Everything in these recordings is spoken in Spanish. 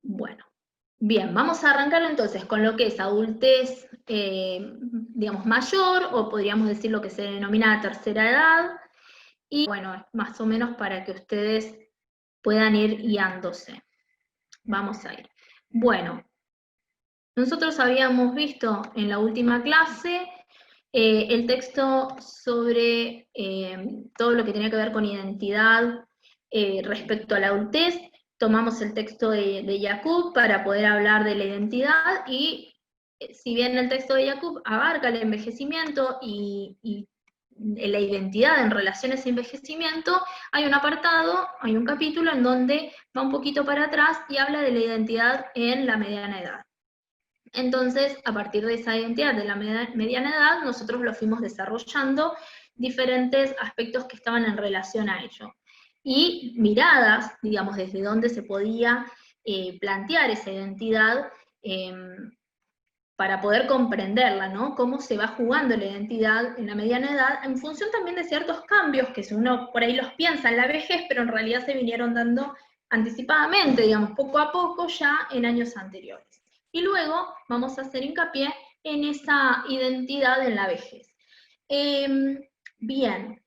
Bueno, bien, vamos a arrancar entonces con lo que es adultez, digamos, mayor, o podríamos decir lo que se denomina tercera edad, y bueno, más o menos para que ustedes puedan ir guiándose. Vamos a ir. Bueno, nosotros habíamos visto en la última clase el texto sobre todo lo que tenía que ver con identidad respecto a la adultez. Tomamos el texto de Jacob para poder hablar de la identidad y si bien el texto de Jacob abarca el envejecimiento y la identidad en relaciones a envejecimiento, hay un apartado, hay un capítulo en donde va un poquito para atrás y habla de la identidad en la mediana edad. Entonces, a partir de esa identidad de la mediana edad, nosotros lo fuimos desarrollando diferentes aspectos que estaban en relación a ello. Y miradas, digamos, desde dónde se podía plantear esa identidad eh, para poder comprenderla, ¿no? Cómo se va jugando la identidad en la mediana edad, en función también de ciertos cambios que si uno por ahí los piensa en la vejez, pero en realidad se vinieron dando anticipadamente, digamos, poco a poco ya en años anteriores. Y luego vamos a hacer hincapié en esa identidad en la vejez. Bien,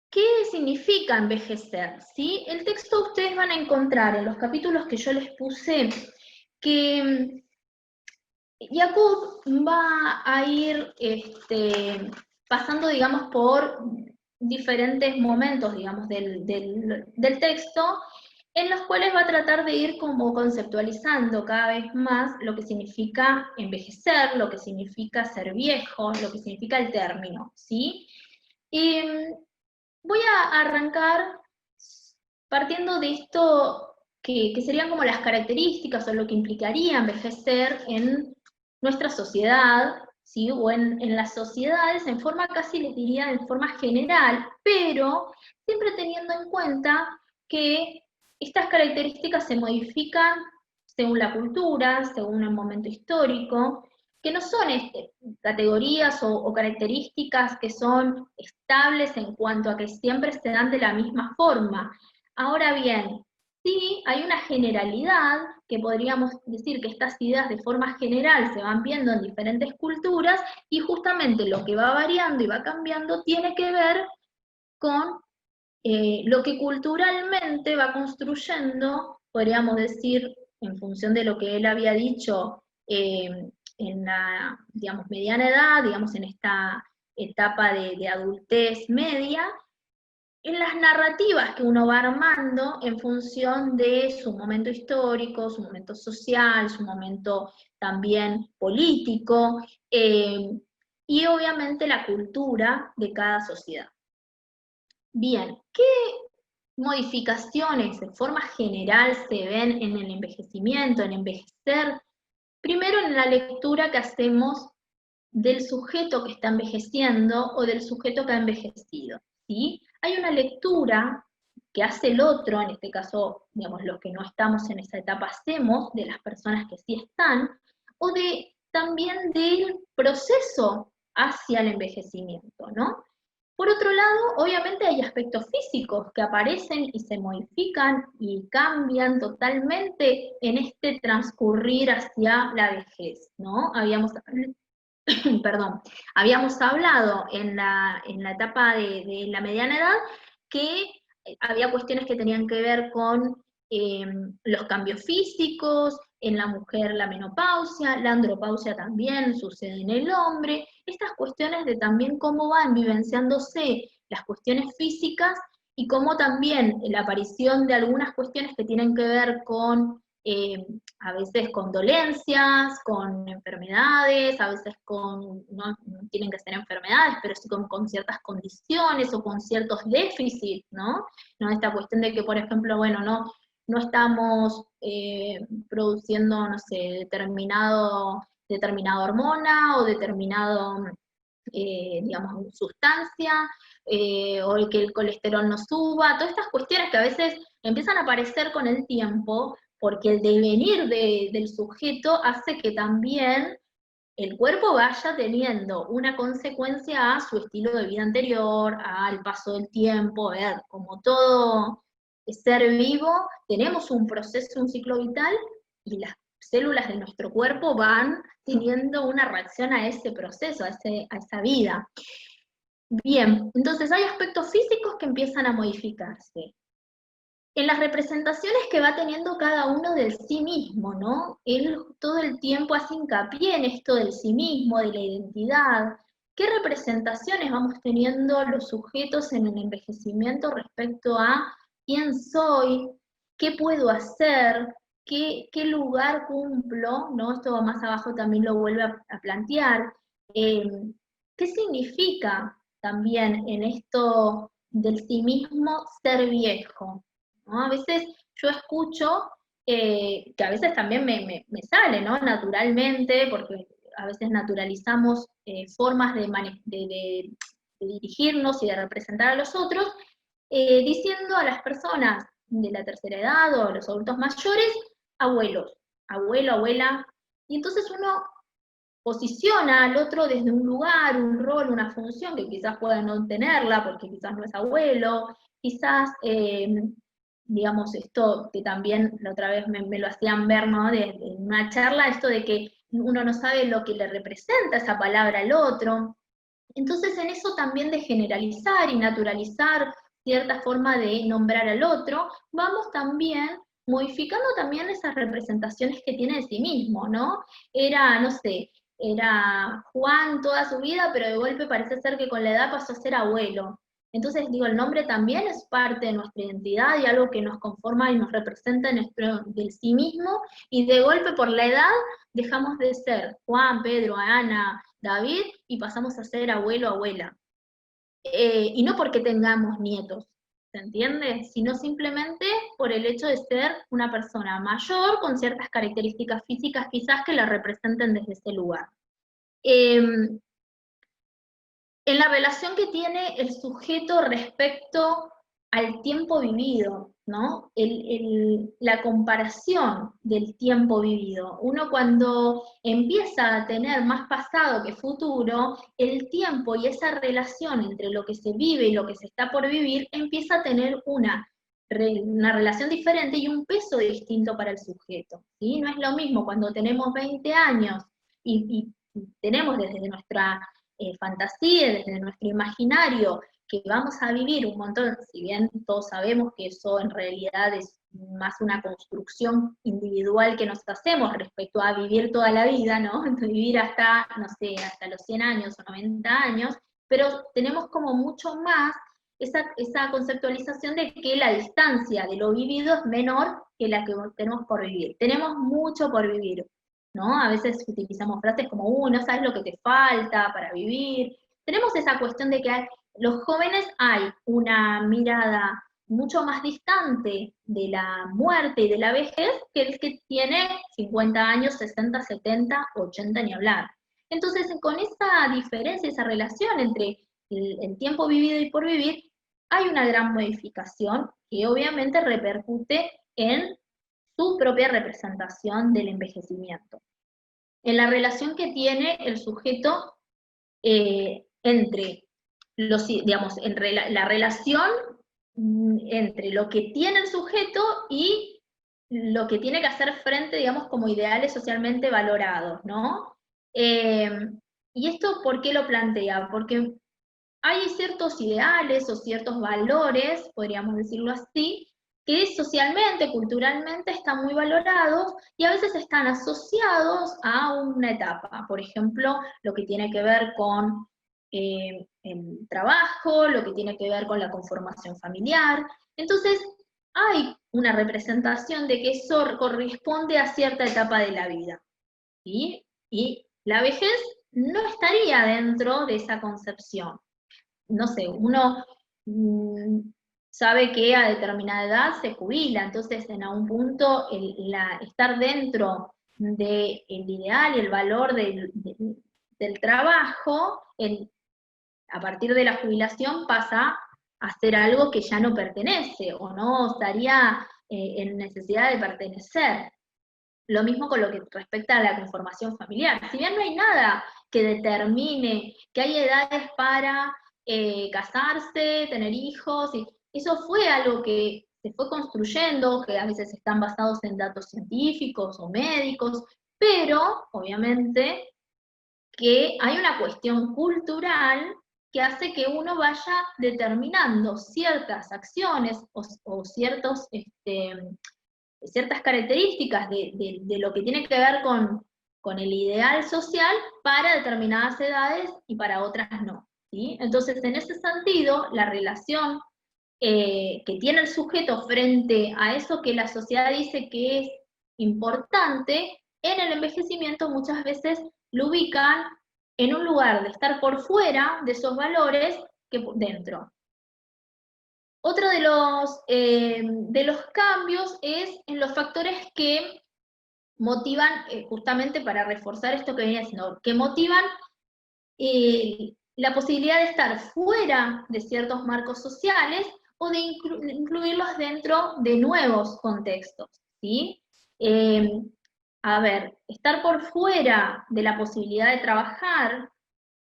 ¿qué significa envejecer? ¿Sí? El texto ustedes van a encontrar en los capítulos que yo les puse que Jacob va a ir pasando, digamos, por diferentes momentos, digamos, del texto, en los cuales va a tratar de ir como conceptualizando cada vez más lo que significa envejecer, lo que significa ser viejo, lo que significa el término, ¿sí? Y voy a arrancar partiendo de esto que serían como las características o lo que implicaría envejecer en nuestra sociedad, ¿sí? O en las sociedades, en forma casi les diría en forma general, pero siempre teniendo en cuenta que estas características se modifican según la cultura, según el momento histórico, que no son categorías o características que son estables en cuanto a que siempre se dan de la misma forma. Ahora bien, sí hay una generalidad, que podríamos decir que estas ideas de forma general se van viendo en diferentes culturas, y justamente lo que va variando y va cambiando tiene que ver con lo que culturalmente va construyendo, podríamos decir, en función de lo que él había dicho en la, digamos, mediana edad, digamos, en esta etapa de adultez media, en las narrativas que uno va armando en función de su momento histórico, su momento social, su momento también político, y obviamente la cultura de cada sociedad. Bien, ¿qué modificaciones de forma general se ven en el envejecimiento, en envejecer? Primero en la lectura que hacemos del sujeto que está envejeciendo o del sujeto que ha envejecido, ¿sí? Hay una lectura que hace el otro, en este caso, digamos, los que no estamos en esa etapa hacemos, de las personas que sí están, o de también del proceso hacia el envejecimiento, ¿no? Por otro lado, obviamente hay aspectos físicos que aparecen y se modifican y cambian totalmente en este transcurrir hacia la vejez, ¿no? Perdón, habíamos hablado en la etapa de la mediana edad que había cuestiones que tenían que ver con los cambios físicos, en la mujer la menopausia, la andropausia también sucede en el hombre, estas cuestiones de también cómo van vivenciándose las cuestiones físicas y cómo también la aparición de algunas cuestiones que tienen que ver con a veces con dolencias, con enfermedades, a veces no tienen que ser enfermedades, pero sí con ciertas condiciones o con ciertos déficits, ¿no? ¿No? Esta cuestión de que, por ejemplo, bueno, no estamos produciendo, no sé, determinada hormona o determinado, digamos, sustancia, o el que el colesterol no suba, todas estas cuestiones que a veces empiezan a aparecer con el tiempo, porque el devenir del sujeto hace que también el cuerpo vaya teniendo una consecuencia a su estilo de vida anterior, al paso del tiempo, a ver, como todo, ser vivo, tenemos un proceso, un ciclo vital, y las células de nuestro cuerpo van teniendo una reacción a ese proceso, a esa vida. Bien, entonces hay aspectos físicos que empiezan a modificarse. En las representaciones que va teniendo cada uno del sí mismo, ¿no? Él todo el tiempo hace hincapié en esto del sí mismo, de la identidad. ¿Qué representaciones vamos teniendo los sujetos en el envejecimiento respecto a quién soy, qué puedo hacer, qué lugar cumplo, ¿no? Esto más abajo también lo vuelve a plantear. ¿Qué significa también en esto del sí mismo ser viejo? ¿No? A veces yo escucho, que a veces también me sale, ¿no? Naturalmente, porque a veces naturalizamos formas de dirigirnos y de representar a los otros, diciendo a las personas de la tercera edad o a los adultos mayores, abuelos, abuelo, abuela, y entonces uno posiciona al otro desde un lugar, un rol, una función que quizás pueda no tenerla porque quizás no es abuelo, quizás, digamos, esto que también la otra vez me lo hacían ver, ¿no? En una charla, esto de que uno no sabe lo que le representa esa palabra al otro. Entonces en eso también de generalizar y naturalizar cierta forma de nombrar al otro, vamos también modificando también esas representaciones que tiene de sí mismo, ¿no? Era, no sé, era Juan toda su vida, pero de golpe parece ser que con la edad pasó a ser abuelo. Entonces, digo, el nombre también es parte de nuestra identidad y algo que nos conforma y nos representa en nuestro, del sí mismo, y de golpe por la edad dejamos de ser Juan, Pedro, Ana, David, y pasamos a ser abuelo, abuela. Y no porque tengamos nietos, ¿se entiende? Sino simplemente por el hecho de ser una persona mayor con ciertas características físicas quizás que la representen desde ese lugar. En la relación que tiene el sujeto respecto al tiempo vivido, ¿no? La comparación del tiempo vivido. Uno cuando empieza a tener más pasado que futuro, el tiempo y esa relación entre lo que se vive y lo que se está por vivir empieza a tener una relación diferente y un peso distinto para el sujeto, ¿sí? No es lo mismo cuando tenemos 20 años y tenemos desde nuestra fantasía, desde nuestro imaginario, que vamos a vivir un montón, si bien todos sabemos que eso en realidad es más una construcción individual que nos hacemos respecto a vivir toda la vida, ¿no? Vivir hasta, no sé, hasta los 100 años o 90 años, pero tenemos como mucho más esa conceptualización de que la distancia de lo vivido es menor que la que tenemos por vivir. Tenemos mucho por vivir, ¿no? A veces utilizamos frases como, no sabes lo que te falta para vivir. Tenemos esa cuestión de que los jóvenes hay una mirada mucho más distante de la muerte y de la vejez que el que tiene 50 años, 60, 70, 80 ni hablar. Entonces, con esa diferencia, esa relación entre el tiempo vivido y por vivir, hay una gran modificación que obviamente repercute en su propia representación del envejecimiento. En la relación que tiene el sujeto entre los, digamos, entre la relación entre lo que tiene el sujeto y lo que tiene que hacer frente, digamos, como ideales socialmente valorados, ¿no? ¿Y esto por qué lo plantea? Porque hay ciertos ideales o ciertos valores, podríamos decirlo así, que socialmente, culturalmente están muy valorados y a veces están asociados a una etapa. Por ejemplo, lo que tiene que ver con el trabajo, lo que tiene que ver con la conformación familiar. Entonces, hay una representación de que eso corresponde a cierta etapa de la vida. ¿Sí? Y la vejez no estaría dentro de esa concepción. No sé, uno sabe que a determinada edad se jubila, entonces en algún punto estar dentro del ideal y el valor del trabajo, a partir de la jubilación pasa a ser algo que ya no pertenece o no estaría en necesidad de pertenecer. Lo mismo con lo que respecta a la conformación familiar. Si bien no hay nada que determine que hay edades para casarse, tener hijos, y eso fue algo que se fue construyendo, que a veces están basados en datos científicos o médicos, pero obviamente que hay una cuestión cultural que hace que uno vaya determinando ciertas acciones o ciertas características de lo que tiene que ver con el ideal social para determinadas edades y para otras no. ¿Sí? Entonces, en ese sentido, la relación que tiene el sujeto frente a eso que la sociedad dice que es importante, en el envejecimiento muchas veces lo ubican en un lugar de estar por fuera de esos valores que dentro. Otro de los cambios es en los factores que motivan, justamente para reforzar esto que venía diciendo, que motivan la posibilidad de estar fuera de ciertos marcos sociales o de incluirlos dentro de nuevos contextos, ¿sí? A ver, estar por fuera de la posibilidad de trabajar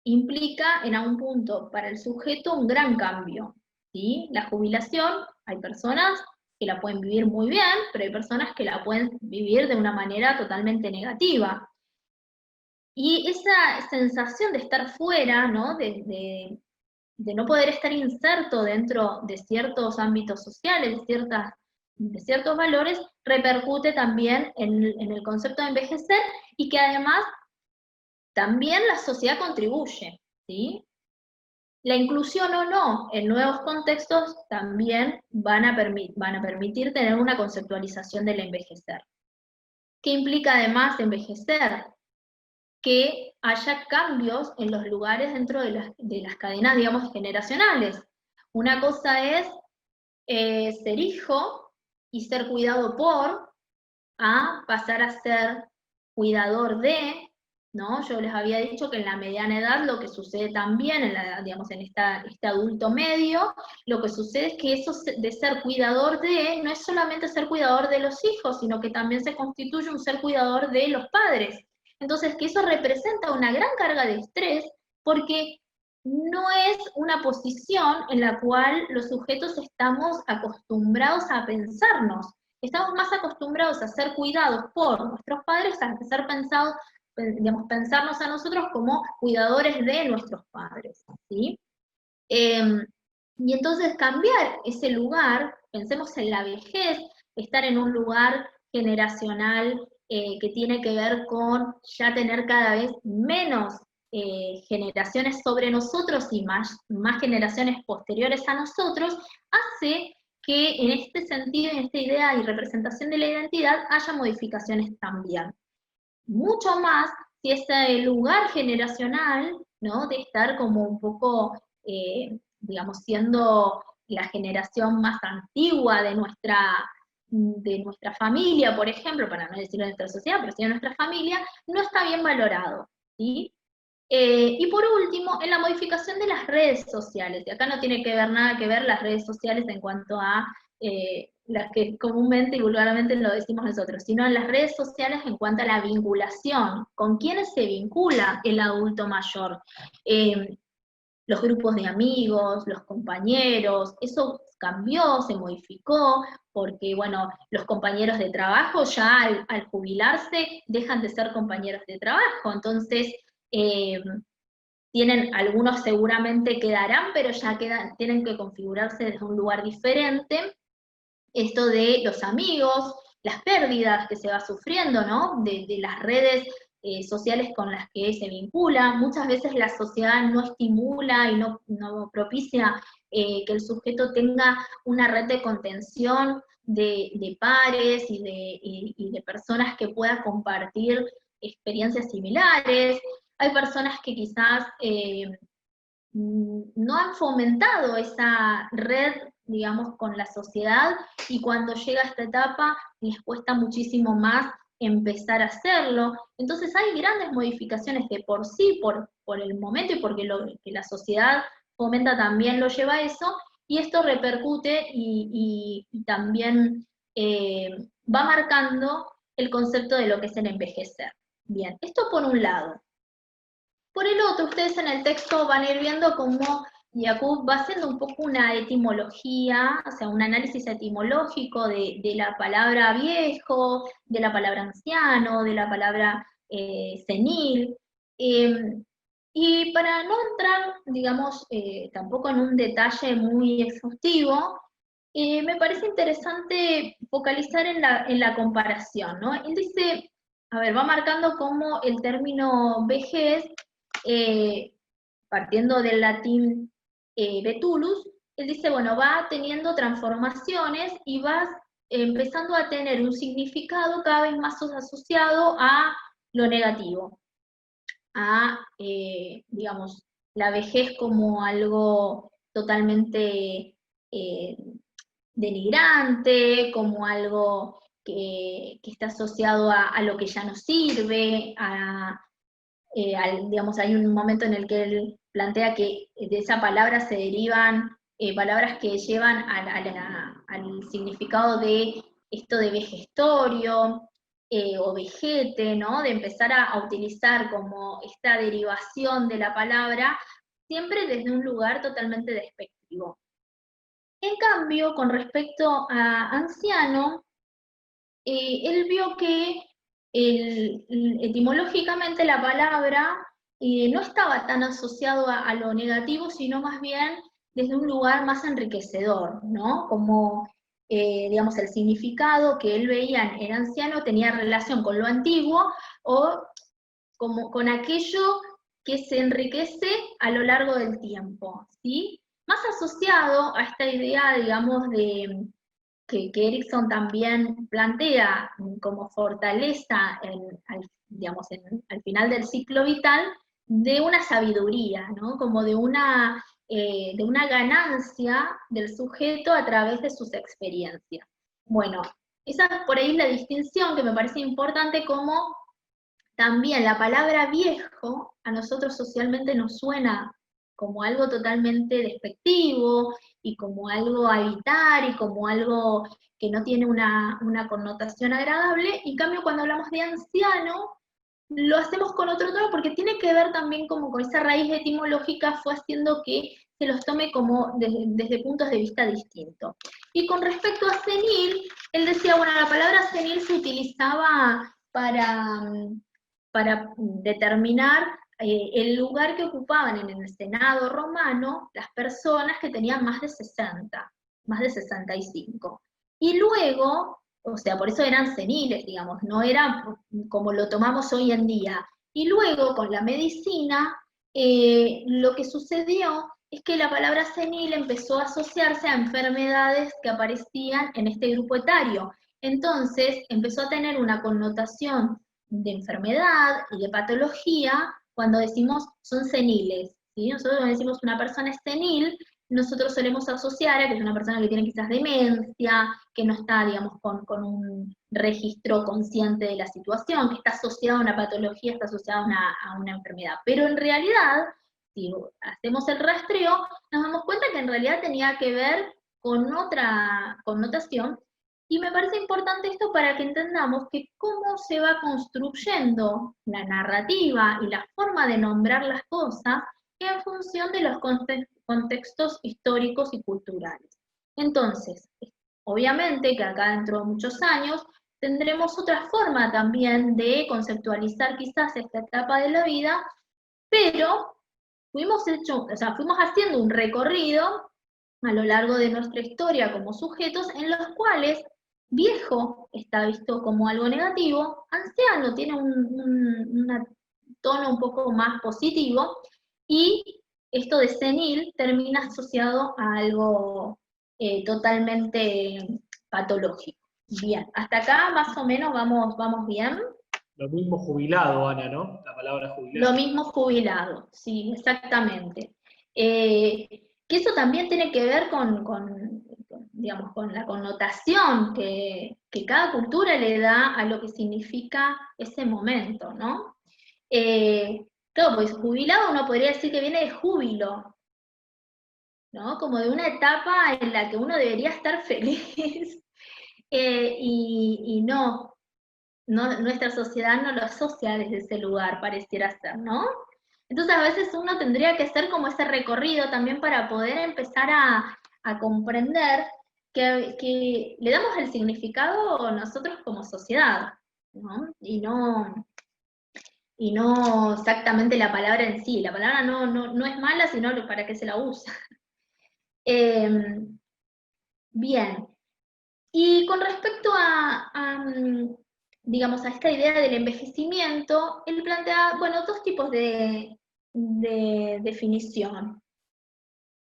implica en algún punto para el sujeto un gran cambio, ¿sí? La jubilación, hay personas que la pueden vivir muy bien, pero hay personas que la pueden vivir de una manera totalmente negativa. Y esa sensación de estar fuera, ¿no? De no poder estar inserto dentro de ciertos ámbitos sociales, de ciertos valores, repercute también en el concepto de envejecer y que además también la sociedad contribuye, ¿sí? La inclusión o no en nuevos contextos también van a permitir tener una conceptualización del envejecer. ¿Qué implica además envejecer? Que haya cambios en los lugares dentro de las cadenas, digamos, generacionales. Una cosa es ser hijo y ser cuidado por, a pasar a ser cuidador de, ¿no? Yo les había dicho que en la mediana edad lo que sucede también, digamos, en este adulto medio, lo que sucede es que eso de ser cuidador de, no es solamente ser cuidador de los hijos, sino que también se constituye un ser cuidador de los padres. Entonces, que eso representa una gran carga de estrés, porque no es una posición en la cual los sujetos estamos acostumbrados a pensarnos. Estamos más acostumbrados a ser cuidados por nuestros padres, a ser pensados, digamos, pensarnos a nosotros como cuidadores de nuestros padres, ¿sí? Y entonces cambiar ese lugar, pensemos en la vejez, estar en un lugar generacional que tiene que ver con ya tener cada vez menos generaciones sobre nosotros y más generaciones posteriores a nosotros, hace que en este sentido, en esta idea y representación de la identidad, haya modificaciones también. Mucho más si ese lugar generacional, ¿no? De estar como un poco, digamos, siendo la generación más antigua de nuestra familia, por ejemplo, para no decir de nuestra sociedad, pero sí de nuestra familia, no está bien valorado, ¿sí? Y por último, en la modificación de las redes sociales, y acá no tiene que ver nada que ver las redes sociales en cuanto a las que comúnmente y vulgarmente lo decimos nosotros, sino en las redes sociales en cuanto a la vinculación, con quiénes se vincula el adulto mayor. Los grupos de amigos, los compañeros, eso cambió, se modificó, porque bueno, los compañeros de trabajo ya al jubilarse dejan de ser compañeros de trabajo, entonces tienen, algunos seguramente quedarán, pero ya tienen que configurarse desde un lugar diferente. Esto de los amigos, las pérdidas que se va sufriendo, ¿no? De las redes sociales con las que se vincula. Muchas veces la sociedad no estimula y no propicia que el sujeto tenga una red de contención de pares y de personas que puedan compartir experiencias similares. Hay personas que quizás no han fomentado esa red, digamos, con la sociedad, y cuando llega esta etapa les cuesta muchísimo más empezar a hacerlo. Entonces hay grandes modificaciones que por sí, por el momento y porque que la sociedad fomenta también lo lleva a eso, y esto repercute y también va marcando el concepto de lo que es el envejecer. Bien, esto por un lado. Por el otro, ustedes en el texto van a ir viendo cómo Jacob va haciendo un poco una etimología, o sea, un análisis etimológico de la palabra viejo, de la palabra anciano, de la palabra senil, y para no entrar, digamos, tampoco en un detalle muy exhaustivo, me parece interesante focalizar en la comparación, ¿no? Él dice, a ver, va marcando cómo el término vejez, eh, partiendo del latín vetulus, él dice, bueno, va teniendo transformaciones y va empezando a tener un significado cada vez más asociado a lo negativo, a, digamos, la vejez como algo totalmente eh, denigrante, como algo que está asociado a lo que ya no sirve, digamos, hay un momento en el que él plantea que de esa palabra se derivan palabras que llevan al significado de esto de vejestorio o vejete, ¿no? De empezar a utilizar como esta derivación de la palabra, siempre desde un lugar totalmente despectivo. En cambio, con respecto a anciano, él vio que etimológicamente la palabra no estaba tan asociado a lo negativo, sino más bien desde un lugar más enriquecedor, ¿no? Como, digamos, el significado que él veía en anciano tenía relación con lo antiguo o como con aquello que se enriquece a lo largo del tiempo, ¿sí? Más asociado a esta idea, digamos, de que Erickson también plantea como fortaleza digamos, al final del ciclo vital, de una sabiduría, ¿no? Como de una ganancia del sujeto a través de sus experiencias. Bueno, esa por ahí es la distinción que me parece importante, como también la palabra viejo a nosotros socialmente nos suena como algo totalmente despectivo y como algo a evitar y como algo que no tiene una connotación agradable. En cambio, cuando hablamos de anciano, lo hacemos con otro tono porque tiene que ver también como con esa raíz etimológica, fue haciendo que se los tome como desde puntos de vista distintos. Y con respecto a senil, él decía, bueno, la palabra senil se utilizaba para determinar el lugar que ocupaban en el Senado romano las personas que tenían más de 60, más de 65. Y luego, o sea, por eso eran seniles, digamos, no eran como lo tomamos hoy en día. Y luego, con la medicina, lo que sucedió es que la palabra senil empezó a asociarse a enfermedades que aparecían en este grupo etario. Entonces, empezó a tener una connotación de enfermedad y de patología cuando decimos son seniles. ¿Sí? Nosotros cuando decimos una persona es senil, nosotros solemos asociar a que es una persona que tiene quizás demencia, que no está, digamos, con un registro consciente de la situación, que está asociada a una patología, está asociada a una enfermedad. Pero en realidad, si hacemos el rastreo, nos damos cuenta que en realidad tenía que ver con otra connotación, y me parece importante esto para que entendamos que cómo se va construyendo la narrativa y la forma de nombrar las cosas en función de los contextos históricos y culturales. Entonces, obviamente que acá dentro de muchos años tendremos otra forma también de conceptualizar quizás esta etapa de la vida, pero fuimos haciendo un recorrido a lo largo de nuestra historia como sujetos en los cuales viejo está visto como algo negativo, anciano tiene un tono un poco más positivo, y esto de senil termina asociado a algo totalmente patológico. Bien, hasta acá más o menos vamos bien. Lo mismo jubilado, Ana, ¿no? La palabra Lo jubilado. mismo jubilado, sí, exactamente. Que eso también tiene que ver digamos, con la connotación que cada cultura le da a lo que significa ese momento, ¿no? Claro, pues jubilado uno podría decir que viene de júbilo, ¿no? Como de una etapa en la que uno debería estar feliz, y no, nuestra sociedad no lo asocia desde ese lugar, pareciera ser, ¿no? Entonces a veces uno tendría que hacer como ese recorrido también para poder empezar a comprender que le damos el significado nosotros como sociedad, ¿no? Y no exactamente la palabra en sí. La palabra no es mala, sino para qué se la usa. Bien. Y con respecto digamos, a esta idea del envejecimiento, él plantea, bueno, dos tipos de definición.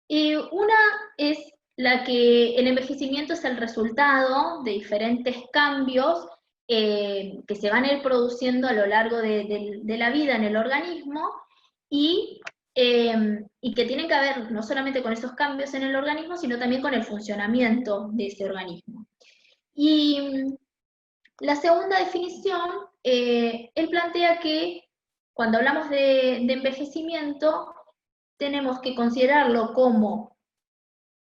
Una es la que el envejecimiento es el resultado de diferentes cambios que se van a ir produciendo a lo largo de la vida en el organismo y, y que tienen que ver no solamente con esos cambios en el organismo, sino también con el funcionamiento de ese organismo. Y la segunda definición, él plantea que cuando hablamos de envejecimiento, tenemos que considerarlo como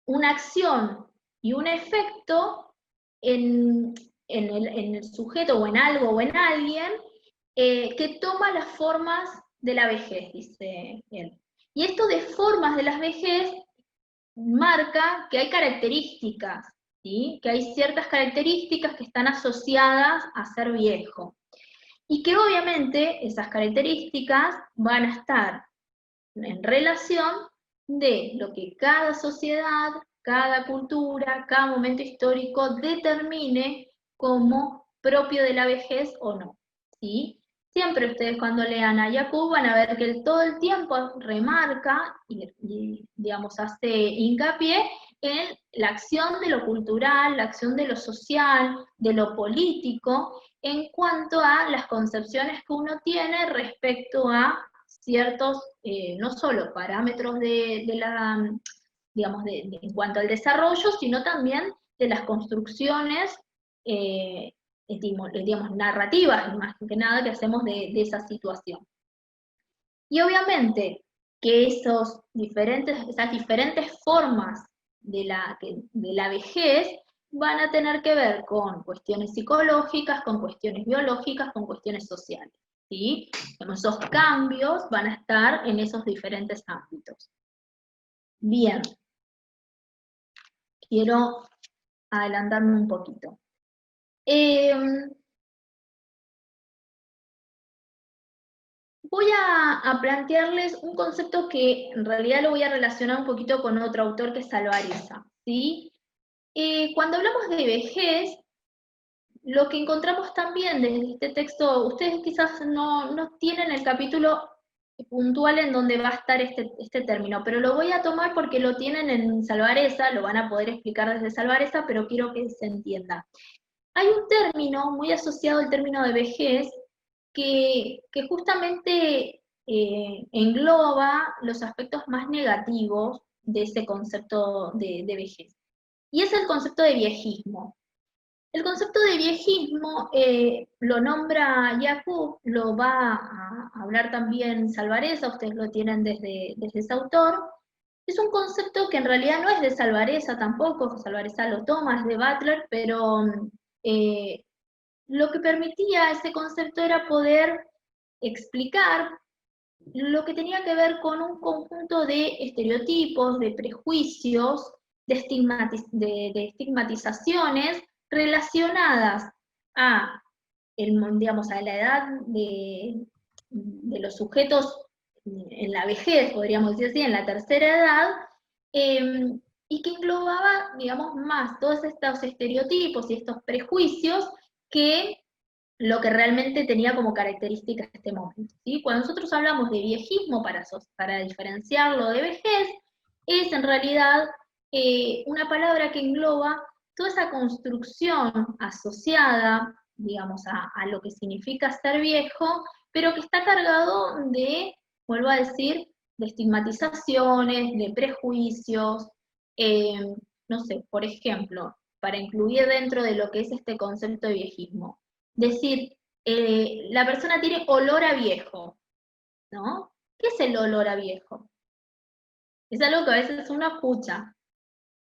una acción y un efecto en el sujeto o en algo o en alguien que toma las formas de la vejez, dice él. Y esto de formas de la vejez marca que hay características, ¿sí? Que hay ciertas características que están asociadas a ser viejo. Y que obviamente esas características van a estar en relación de lo que cada sociedad, cada cultura, cada momento histórico determine como propio de la vejez o no, ¿sí? Siempre ustedes cuando lean a Jacob van a ver que él todo el tiempo remarca y digamos, hace hincapié en la acción de lo cultural, la acción de lo social, de lo político, en cuanto a las concepciones que uno tiene respecto a ciertos, no solo parámetros digamos, en cuanto al desarrollo, sino también de las construcciones, digamos, narrativas, más que nada, que hacemos de esa situación. Y obviamente que esas diferentes formas de la vejez van a tener que ver con cuestiones psicológicas, con cuestiones biológicas, con cuestiones sociales. ¿Sí? Esos cambios van a estar en esos diferentes ámbitos. Bien, quiero adelantarme un poquito. Voy a plantearles un concepto que en realidad lo voy a relacionar un poquito con otro autor que es Alvareza, ¿sí? Cuando hablamos de vejez, lo que encontramos también desde este texto, ustedes quizás no tienen el capítulo puntual en donde va a estar este término, pero lo voy a tomar porque lo tienen en Salvareza, lo van a poder explicar desde Salvareza, pero quiero que se entienda. Hay un término muy asociado al término de vejez que justamente engloba los aspectos más negativos de ese concepto de vejez, y es el concepto de viejismo. El concepto de viejismo lo nombra Jakub, lo va a hablar también Salvareza, ustedes lo tienen desde ese autor. Es un concepto que en realidad no es de Salvareza tampoco, Salvareza lo toma, es de Butler, pero eh, lo que permitía ese concepto era poder explicar lo que tenía que ver con un conjunto de estereotipos, de prejuicios, de estigmatizaciones relacionadas a, digamos, a la edad de los sujetos en la vejez, podríamos decir así, en la tercera edad, y que englobaba, digamos, más todos estos estereotipos y estos prejuicios que lo que realmente tenía como característica este momento, ¿sí? Cuando nosotros hablamos de viejismo para diferenciarlo de vejez, es en realidad una palabra que engloba toda esa construcción asociada, digamos, a lo que significa ser viejo, pero que está cargado de, vuelvo a decir, de estigmatizaciones, de prejuicios, eh, no sé, por ejemplo, para incluir dentro de lo que es este concepto de viejismo, decir, la persona tiene olor a viejo, ¿no? ¿Qué es el olor a viejo? Es algo que a veces uno escucha.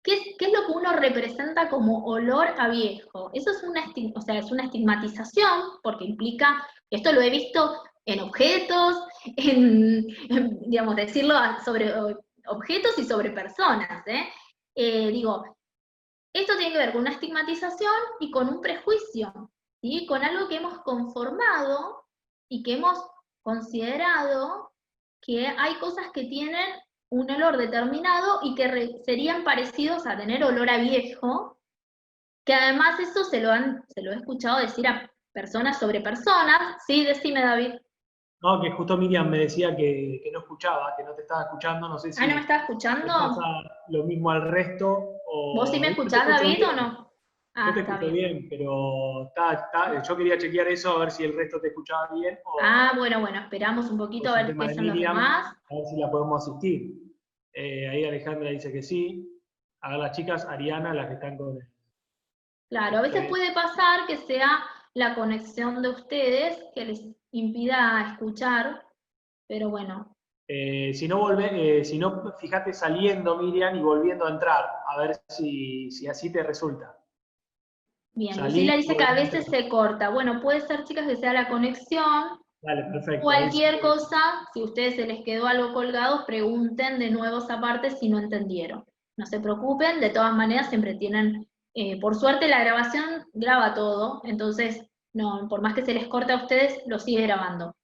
¿Qué es lo que uno representa como olor a viejo? Eso es es una estigmatización, porque implica, esto lo he visto en objetos, digamos, decirlo sobre objetos y sobre personas, ¿eh? Digo, esto tiene que ver con una estigmatización y con un prejuicio, ¿sí? Con algo que hemos conformado y que hemos considerado que hay cosas que tienen un olor determinado y que serían parecidos a tener olor a viejo, que además eso se lo he escuchado decir a personas sobre personas. Sí, decime, David. No, que justo Miriam me decía que no escuchaba, que no te estaba escuchando, no sé Ah, ¿no me si estás le pasa escuchando? lo mismo al resto ¿Vos sí me o yo te escuchás, escucho David, o bien, no? yo Ah, te está escucho bien. bien, pero yo quería chequear eso a ver si el resto te escuchaba bien Ah, bueno, bueno, esperamos un o poquito es a un ver qué tema de dicen los Miriam, demás. a ver si la podemos asistir. Ahí Alejandra dice que sí. A ver, las chicas, Ariana, las que están con él. Claro, a veces puede pasar que sea la conexión de ustedes que les impida escuchar, pero bueno. Si no, si no, fíjate saliendo, Miriam, y volviendo a entrar, a ver si así te resulta. Bien, Salí Lucila y dice que volví a a veces entrar. se corta. Bueno, puede ser, chicas, que sea la conexión. Dale, perfecto. Ahí sí Cualquier cosa, si a ustedes se les quedó algo colgado, pregunten de nuevo esa parte si no entendieron. No se preocupen, de todas maneras siempre tienen, por suerte la grabación graba todo, entonces no, por más que se les corte a ustedes, lo sigue grabando.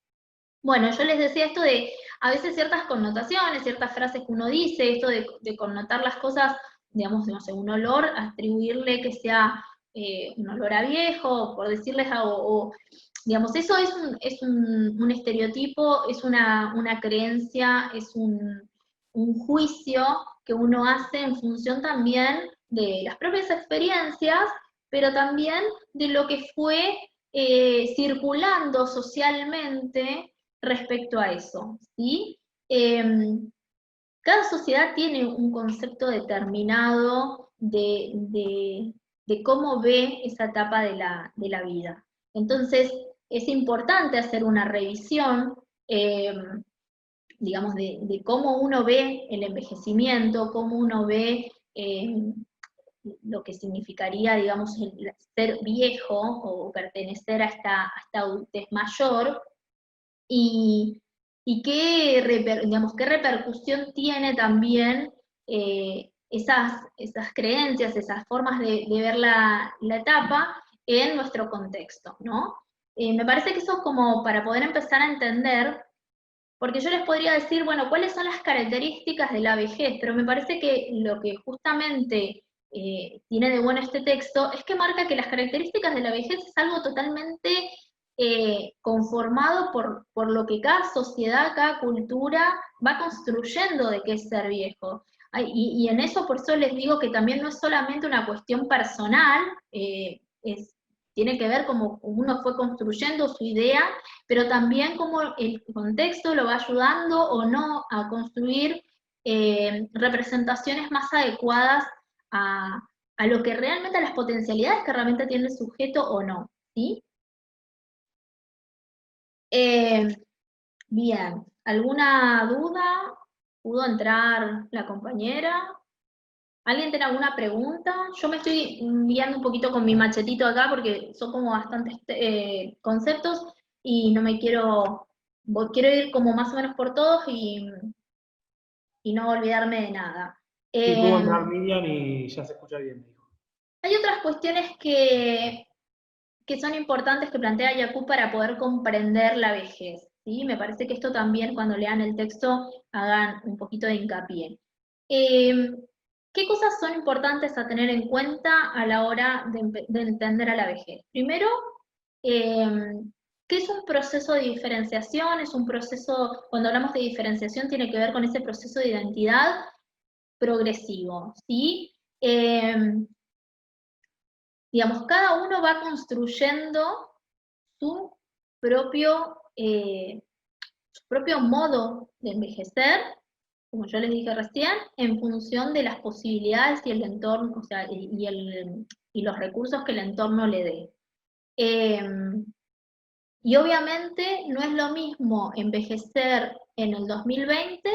Bueno, yo les decía esto de a veces ciertas connotaciones, ciertas frases que uno dice, esto de connotar las cosas, digamos, no sé, un olor, atribuirle que sea un olor a viejo, por decirles algo, o, digamos, eso es un estereotipo, es una creencia, es un juicio que uno hace en función también de las propias experiencias, pero también de lo que fue circulando socialmente respecto a eso, ¿sí? Cada sociedad tiene un concepto determinado de cómo ve esa etapa de la vida. Entonces, es importante hacer una revisión, digamos, de cómo uno ve el envejecimiento, cómo uno ve lo que significaría, digamos, el ser viejo o pertenecer a esta adultez mayor, y, y digamos, qué repercusión tiene también esas creencias, esas formas de ver la etapa en nuestro contexto, ¿no? Me parece que eso es como para poder empezar a entender, porque yo les podría decir, bueno, ¿cuáles son las características de la vejez? Pero me parece que lo que justamente tiene de bueno este texto es que marca que las características de la vejez es algo totalmente conformado por lo que cada sociedad, cada cultura va construyendo de qué es ser viejo. Y en eso, por eso les digo que también no es solamente una cuestión personal, tiene que ver cómo uno fue construyendo su idea, pero también cómo el contexto lo va ayudando o no a construir representaciones más adecuadas a, a lo que realmente, a las potencialidades que realmente tiene el sujeto o no, ¿sí? Eh, Bien, ¿alguna duda? ¿Pudo entrar la compañera? ¿Alguien tiene alguna pregunta? Yo me estoy guiando un poquito con mi machetito acá porque son como bastantes conceptos y no me quiero ir como más o menos por todos y no olvidarme de nada. sí, pudo Eh, entrar Miriam y ya se escucha bien, me dijo. Hay otras cuestiones que son importantes que plantea Yacu para poder comprender la vejez, ¿sí? Me parece que esto también cuando lean el texto hagan un poquito de hincapié. Eh, ¿Qué cosas son importantes a tener en cuenta a la hora de entender a la vejez? Primero, eh, ¿qué es un proceso de diferenciación? Es un proceso, cuando hablamos de diferenciación, tiene que ver con ese proceso de identidad progresivo, ¿sí? Digamos, cada uno va construyendo su su propio modo de envejecer, como yo les dije recién, en función de las posibilidades y el entorno, o sea, y los recursos que el entorno le dé. Eh, y obviamente no es lo mismo envejecer en el 2020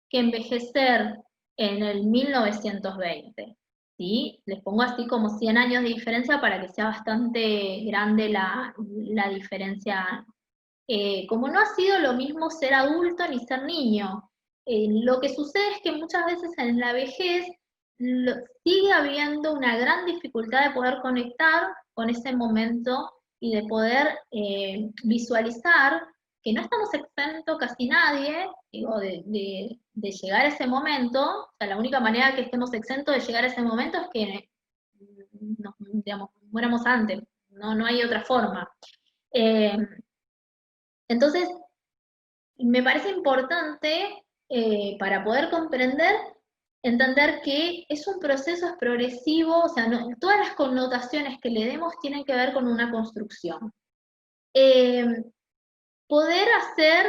que envejecer en el 1920. ¿Sí? Les pongo así como 100 años de diferencia para que sea bastante grande la diferencia como no ha sido lo mismo ser adulto ni ser niño. Lo que sucede es que muchas veces en la vejez sigue habiendo una gran dificultad de poder conectar con ese momento y de poder visualizar que no estamos exentos casi nadie, digo, de llegar a ese momento. O sea, la única manera que estemos exentos de llegar a ese momento es que nos, digamos, muéramos antes, no hay otra forma. Eh, entonces, me parece importante para poder comprender, entender que es un proceso, es progresivo, o sea, todas las connotaciones que le demos tienen que ver con una construcción. Eh, Poder hacer,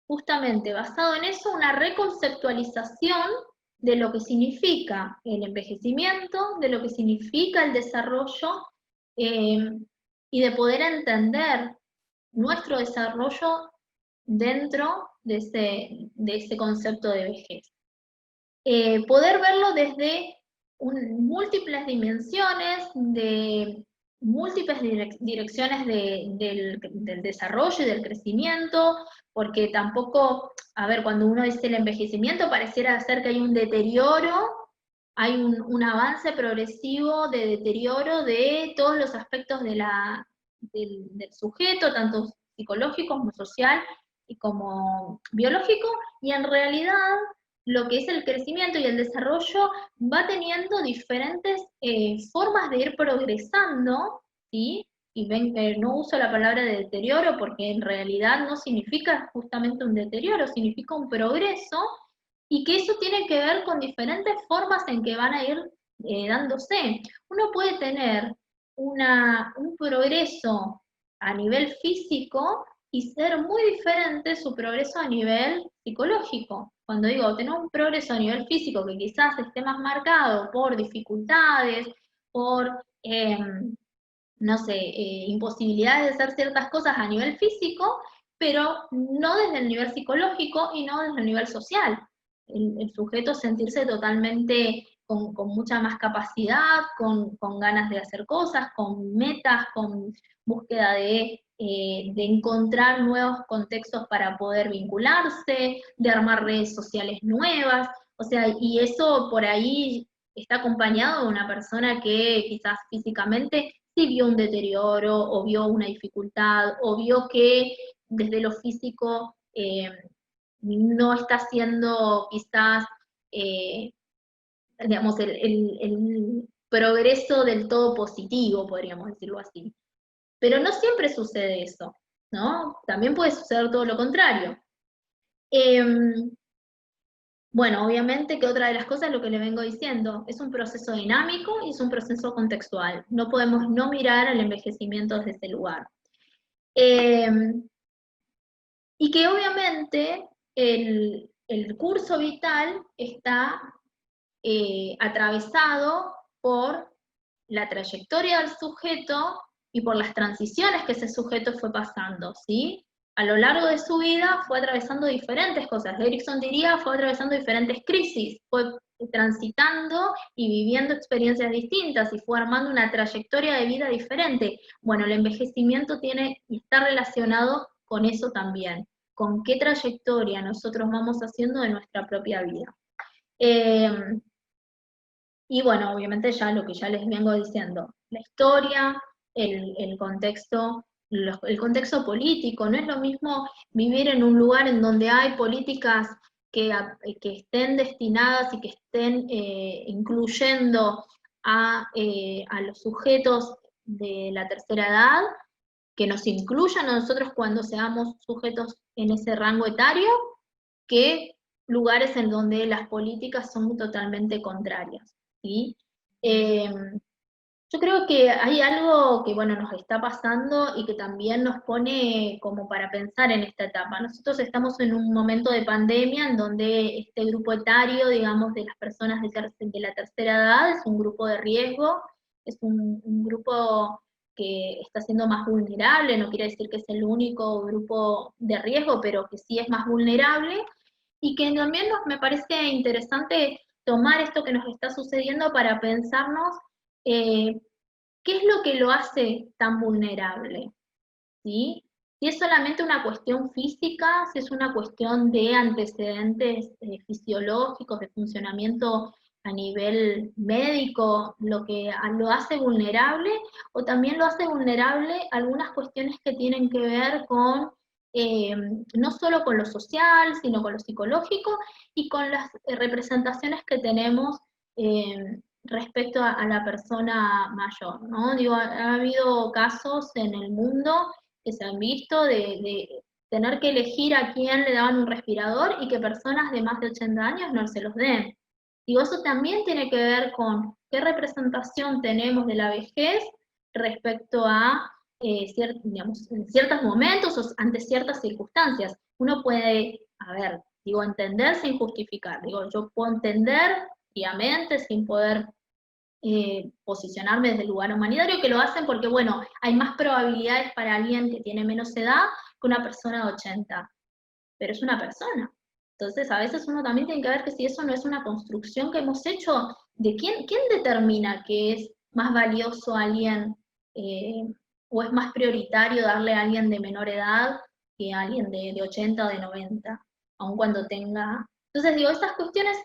justamente basado en eso, una reconceptualización de lo que significa el envejecimiento, de lo que significa el desarrollo, eh, y de poder entender nuestro desarrollo dentro de ese concepto de vejez. Poder verlo desde múltiples dimensiones, de múltiples direcciones del desarrollo y del crecimiento, porque tampoco, a ver, cuando uno dice el envejecimiento pareciera ser que hay un deterioro, hay un avance progresivo de deterioro de todos los aspectos del sujeto, tanto psicológico como social y como biológico, y en realidad lo que es el crecimiento y el desarrollo va teniendo diferentes formas de ir progresando, ¿sí? Y ven que no uso la palabra de deterioro porque en realidad no significa justamente un deterioro, significa un progreso, y que eso tiene que ver con diferentes formas en que van a ir dándose. Uno puede tener un progreso a nivel físico y ser muy diferente su progreso a nivel psicológico. Cuando digo tener un progreso a nivel físico que quizás esté más marcado por dificultades, por, no sé, imposibilidades de hacer ciertas cosas a nivel físico, pero no desde el nivel psicológico y no desde el nivel social. El sujeto sentirse totalmente con mucha más capacidad, con ganas de hacer cosas, con metas, con búsqueda de encontrar nuevos contextos para poder vincularse, de armar redes sociales nuevas, o sea, y eso por ahí está acompañado de una persona que quizás físicamente sí vio un deterioro, o vio una dificultad, o vio que desde lo físico no está siendo quizás, eh, digamos, el progreso del todo positivo, podríamos decirlo así. Pero no siempre sucede eso, ¿no? También puede suceder todo lo contrario. Bueno, obviamente que otra de las cosas, lo que le vengo diciendo, es un proceso dinámico y es un proceso contextual. No podemos no mirar el envejecimiento desde ese lugar. Eh, y que obviamente el curso vital está atravesado por la trayectoria del sujeto y por las transiciones que ese sujeto fue pasando, ¿sí? A lo largo de su vida fue atravesando diferentes cosas. Erickson diría, fue atravesando diferentes crisis, fue transitando y viviendo experiencias distintas y fue armando una trayectoria de vida diferente. Bueno, el envejecimiento tiene y está relacionado con eso también, con qué trayectoria nosotros vamos haciendo de nuestra propia vida. Y bueno, obviamente ya lo que ya les vengo diciendo, la historia, el contexto, el contexto político, no es lo mismo vivir en un lugar en donde hay políticas que estén destinadas y que estén incluyendo a los sujetos de la tercera edad, que nos incluyan a nosotros cuando seamos sujetos en ese rango etario, que lugares en donde las políticas son totalmente contrarias, ¿sí? Eh, yo creo que hay algo que, bueno, nos está pasando y que también nos pone como para pensar en esta etapa. Nosotros estamos en un momento de pandemia en donde este grupo etario, digamos, de las personas de la tercera edad es un grupo de riesgo, es un grupo que está siendo más vulnerable, no quiere decir que es el único grupo de riesgo, pero que sí es más vulnerable, y que también me parece interesante tomar esto que nos está sucediendo para pensarnos qué es lo que lo hace tan vulnerable, ¿sí? Si es solamente una cuestión física, si es una cuestión de antecedentes fisiológicos, de funcionamiento a nivel médico, lo que lo hace vulnerable, o también lo hace vulnerable algunas cuestiones que tienen que ver con, no solo con lo social, sino con lo psicológico y con las representaciones que tenemos respecto a la persona mayor, ¿no? Digo, ha habido casos en el mundo que se han visto de tener que elegir a quién le daban un respirador y que personas de más de 80 años no se los den. Digo, eso también tiene que ver con qué representación tenemos de la vejez respecto a, digamos, en ciertos momentos o ante ciertas circunstancias. Uno puede, a ver, digo, entender sin justificar. Digo, yo puedo entender fríamente, sin poder posicionarme desde el lugar humanitario, que lo hacen porque, bueno, hay más probabilidades para alguien que tiene menos edad que una persona de 80, pero es una persona. Entonces, a veces uno también tiene que ver que si eso no es una construcción que hemos hecho, ¿de quién determina que es más valioso a alguien o es más prioritario darle a alguien de menor edad que a alguien de 80 o de 90, aun cuando tenga... Entonces, digo, estas cuestiones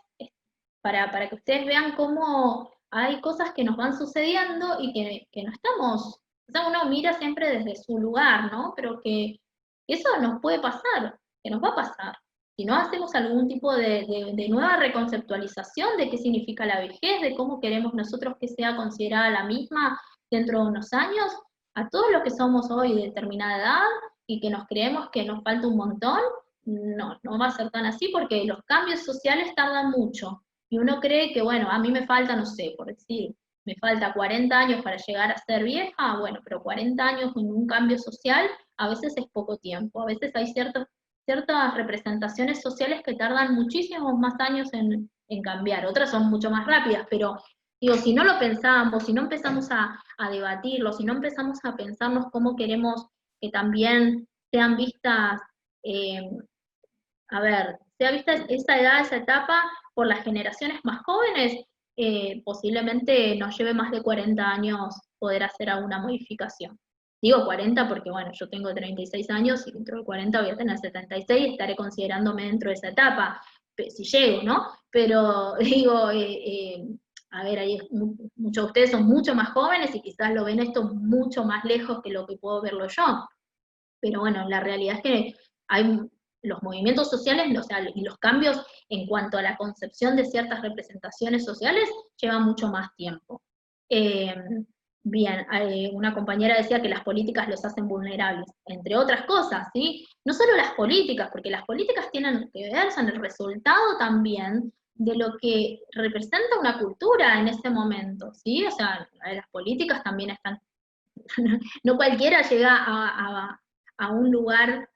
para que ustedes vean cómo hay cosas que nos van sucediendo y que no estamos, o sea, uno mira siempre desde su lugar, ¿no? Pero que eso nos puede pasar, que nos va a pasar. Si no hacemos algún tipo de nueva reconceptualización de qué significa la vejez, de cómo queremos nosotros que sea considerada la misma dentro de unos años, a todos los que somos hoy de determinada edad y que nos creemos que nos falta un montón, no va a ser tan así porque los cambios sociales tardan mucho. Y uno cree que, bueno, a mí me falta, no sé, por decir, me falta 40 años para llegar a ser vieja, bueno, pero 40 años en un cambio social a veces es poco tiempo, a veces hay ciertas representaciones sociales que tardan muchísimos más años en cambiar, otras son mucho más rápidas, pero digo, si no lo pensamos, si no empezamos a debatirlo, si no empezamos a pensarnos cómo queremos que también sean vistas, eh, a ver, sea vista esa edad, esa etapa por las generaciones más jóvenes, posiblemente nos lleve más de 40 años poder hacer alguna modificación. Digo 40 porque, bueno, yo tengo 36 años y dentro de 40 voy a tener 76 y estaré considerándome dentro de esa etapa, si llego, ¿no? Pero digo, a ver, ahí muchos de ustedes son mucho más jóvenes y quizás lo ven esto mucho más lejos que lo que puedo verlo yo. Pero bueno, la realidad es que hay los movimientos sociales, o sea, y los cambios en cuanto a la concepción de ciertas representaciones sociales llevan mucho más tiempo. Eh, bien, una compañera decía que las políticas los hacen vulnerables, entre otras cosas, ¿sí? No solo las políticas, porque las políticas tienen que ver, son el resultado también de lo que representa una cultura en ese momento, ¿sí? O sea, las políticas también están no cualquiera llega a un lugar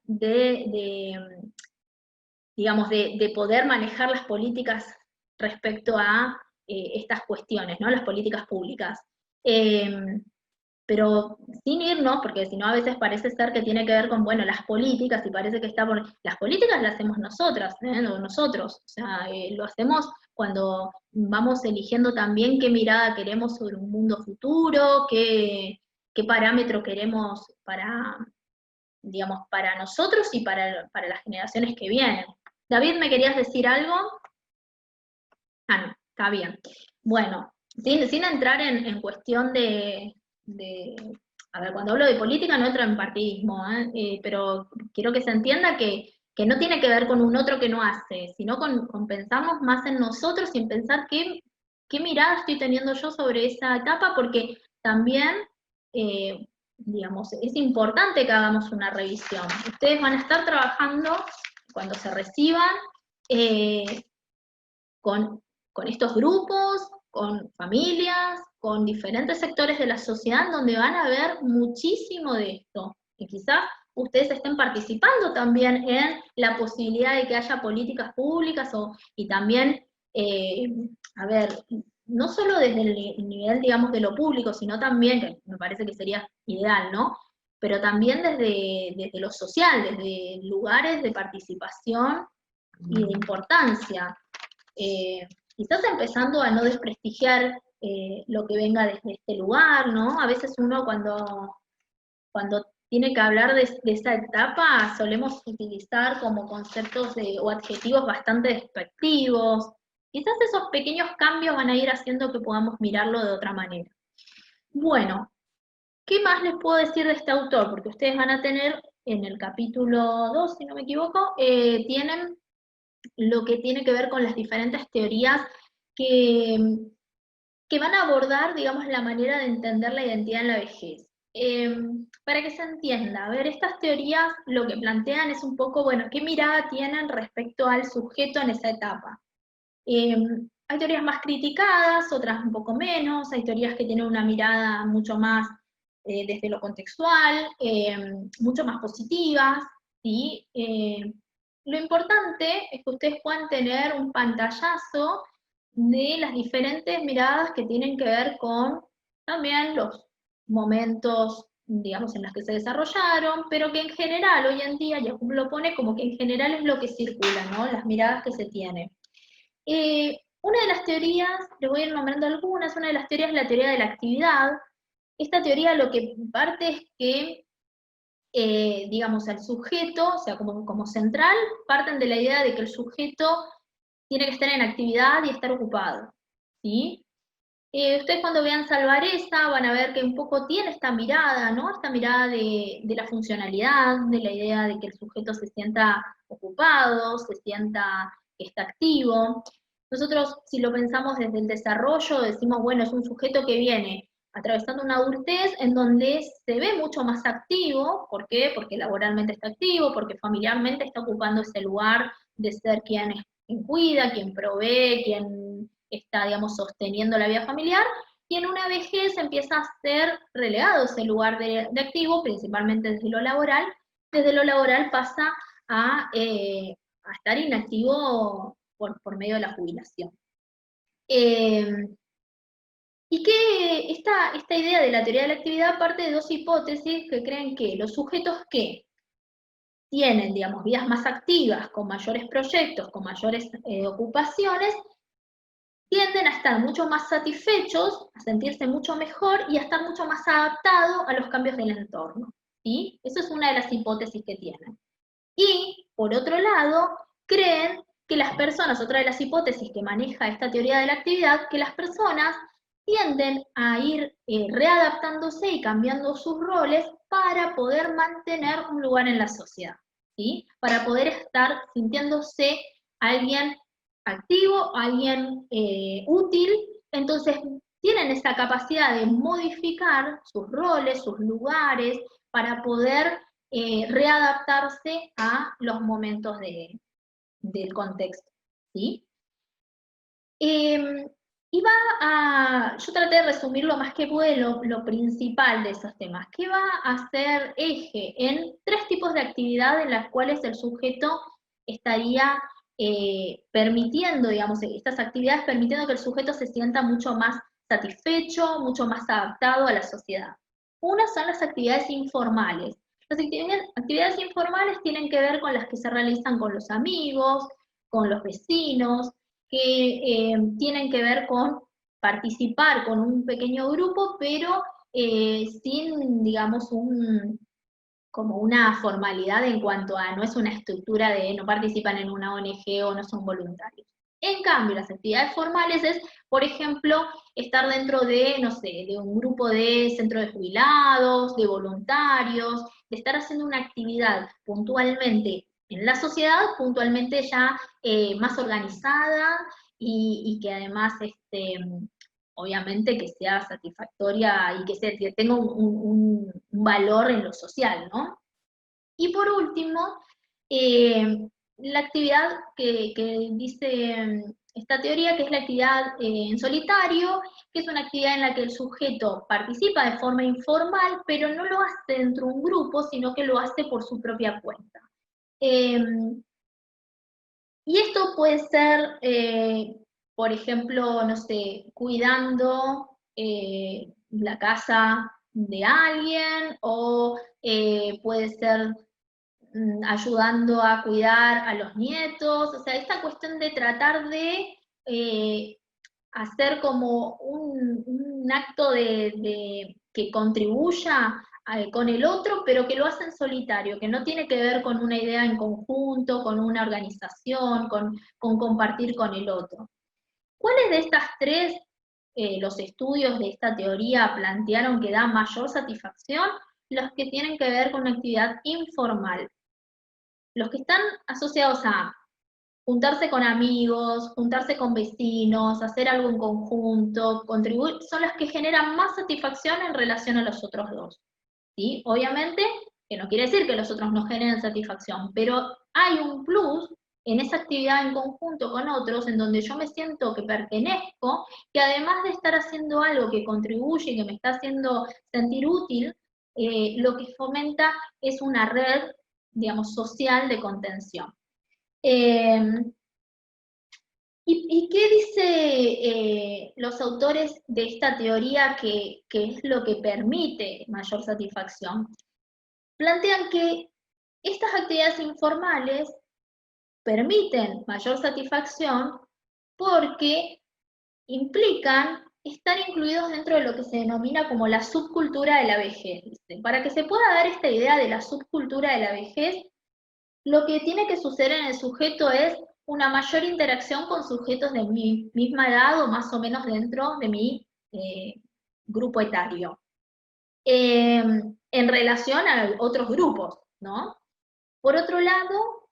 digamos, de poder manejar las políticas respecto a estas cuestiones, ¿no? Las políticas públicas. Eh, pero sin irnos, porque si no a veces parece ser que tiene que ver con, bueno, las políticas, y parece que está por... Las políticas las hacemos nosotras, no nosotros, o sea, lo hacemos cuando vamos eligiendo también qué mirada queremos sobre un mundo futuro, qué parámetro queremos para, digamos, para nosotros y para las generaciones que vienen. David, ¿me querías decir algo? Ah, no, está bien. Bueno, sin entrar en cuestión a ver, cuando hablo de política no entro en partidismo, pero quiero que se entienda que no tiene que ver con un otro que no hace, sino con pensarnos más en nosotros y en pensar qué mirada estoy teniendo yo sobre esa etapa, porque también, digamos, es importante que hagamos una revisión. Ustedes van a estar trabajando cuando se reciban, eh, con, con estos grupos, con familias, con diferentes sectores de la sociedad, donde van a ver muchísimo de esto. Y quizás ustedes estén participando también en la posibilidad de que haya políticas públicas y también, a ver, no solo desde el nivel, digamos, de lo público, sino también, que me parece que sería ideal, ¿no? Pero también desde lo social, desde lugares de participación y de importancia. Eh, quizás empezando a no desprestigiar lo que venga desde este lugar, ¿no? A veces uno cuando tiene que hablar de esa etapa, solemos utilizar como conceptos o adjetivos bastante despectivos. Quizás esos pequeños cambios van a ir haciendo que podamos mirarlo de otra manera. Bueno, ¿qué más les puedo decir de este autor? Porque ustedes van a tener en el capítulo 2, si no me equivoco, tienen lo que tiene que ver con las diferentes teorías que, que van a abordar, digamos, la manera de entender la identidad en la vejez. Para que se entienda, a ver, estas teorías lo que plantean es un poco, bueno, qué mirada tienen respecto al sujeto en esa etapa. Hay teorías más criticadas, otras un poco menos, hay teorías que tienen una mirada mucho más desde lo contextual, mucho más positivas, ¿sí? Lo importante es que ustedes puedan tener un pantallazo de las diferentes miradas que tienen que ver con también los momentos, digamos, en los que se desarrollaron, pero que en general hoy en día, Jacob lo pone como que en general es lo que circula, ¿no? Las miradas que se tienen. Una de las teorías, les voy a ir nombrando algunas, una de las teorías es la teoría de la actividad. Esta teoría lo que parte es que, digamos, el sujeto, o sea, como central, parten de la idea de que el sujeto tiene que estar en actividad y estar ocupado, ¿sí? Ustedes cuando vean Salvareza van a ver que un poco tiene esta mirada, ¿no? Esta mirada de la funcionalidad, de la idea de que el sujeto se sienta ocupado, se sienta que está activo. Nosotros, si lo pensamos desde el desarrollo, decimos, bueno, es un sujeto que viene atravesando una adultez en donde se ve mucho más activo. ¿Por qué? Porque laboralmente está activo, porque familiarmente está ocupando ese lugar de ser quien cuida, quien provee, quien está, digamos, sosteniendo la vida familiar, y en una vejez empieza a ser relegado ese lugar de activo, principalmente desde lo laboral pasa a estar inactivo por medio de la jubilación. Y que esta idea de la teoría de la actividad parte de dos hipótesis que creen que los sujetos que tienen, digamos, vidas más activas, con mayores proyectos, con mayores ocupaciones, tienden a estar mucho más satisfechos, a sentirse mucho mejor y a estar mucho más adaptados a los cambios del entorno, ¿sí? Esa es una de las hipótesis que tienen. Y, por otro lado, creen que las personas, otra de las hipótesis que maneja esta teoría de la actividad, que las personas tienden a ir readaptándose y cambiando sus roles para poder mantener un lugar en la sociedad, ¿sí? Para poder estar sintiéndose alguien activo, alguien útil, entonces tienen esa capacidad de modificar sus roles, sus lugares, para poder readaptarse a los momentos del contexto, ¿sí? Yo traté de resumir lo más que pude lo principal de esos temas, que va a ser eje en tres tipos de actividad en las cuales el sujeto estaría permitiendo, digamos, estas actividades permitiendo que el sujeto se sienta mucho más satisfecho, mucho más adaptado a la sociedad. Una son las actividades informales. Las actividades informales tienen que ver con las que se realizan con los amigos, con los vecinos, que tienen que ver con participar con un pequeño grupo, pero sin, digamos, como una formalidad en cuanto a no es una estructura de no participan en una ONG o no son voluntarios. En cambio, las actividades formales es, por ejemplo, estar dentro de, no sé, de un grupo de centro de jubilados, de voluntarios, de estar haciendo una actividad puntualmente en la sociedad, puntualmente ya más organizada y que además, obviamente, que sea satisfactoria y que tenga un valor en lo social, ¿no? Y por último, la actividad que dice esta teoría, que es la actividad en solitario, que es una actividad en la que el sujeto participa de forma informal, pero no lo hace dentro de un grupo, sino que lo hace por su propia cuenta. Y esto puede ser, por ejemplo, no sé, cuidando la casa de alguien, o puede ser ayudando a cuidar a los nietos, o sea, esta cuestión de tratar de hacer como un acto que contribuya con el otro, pero que lo hace en solitario, que no tiene que ver con una idea en conjunto, con una organización, con compartir con el otro. ¿Cuáles de estas tres, los estudios de esta teoría plantearon que da mayor satisfacción? Los que tienen que ver con una actividad informal. Los que están asociados a juntarse con amigos, juntarse con vecinos, hacer algo en conjunto, contribuir, son las que generan más satisfacción en relación a los otros dos. ¿Sí? Obviamente, que no quiere decir que los otros no generen satisfacción, pero hay un plus en esa actividad en conjunto con otros, en donde yo me siento que pertenezco, que además de estar haciendo algo que contribuye y que me está haciendo sentir útil, lo que fomenta es una red, digamos, social de contención. ¿Y qué dice los autores de esta teoría que es lo que permite mayor satisfacción? Plantean que estas actividades informales permiten mayor satisfacción porque implican estar incluidos dentro de lo que se denomina como la subcultura de la vejez. ¿Viste? Para que se pueda dar esta idea de la subcultura de la vejez, lo que tiene que suceder en el sujeto es una mayor interacción con sujetos de mi misma edad o más o menos dentro de mi grupo etario. En relación a otros grupos, ¿no? Por otro lado,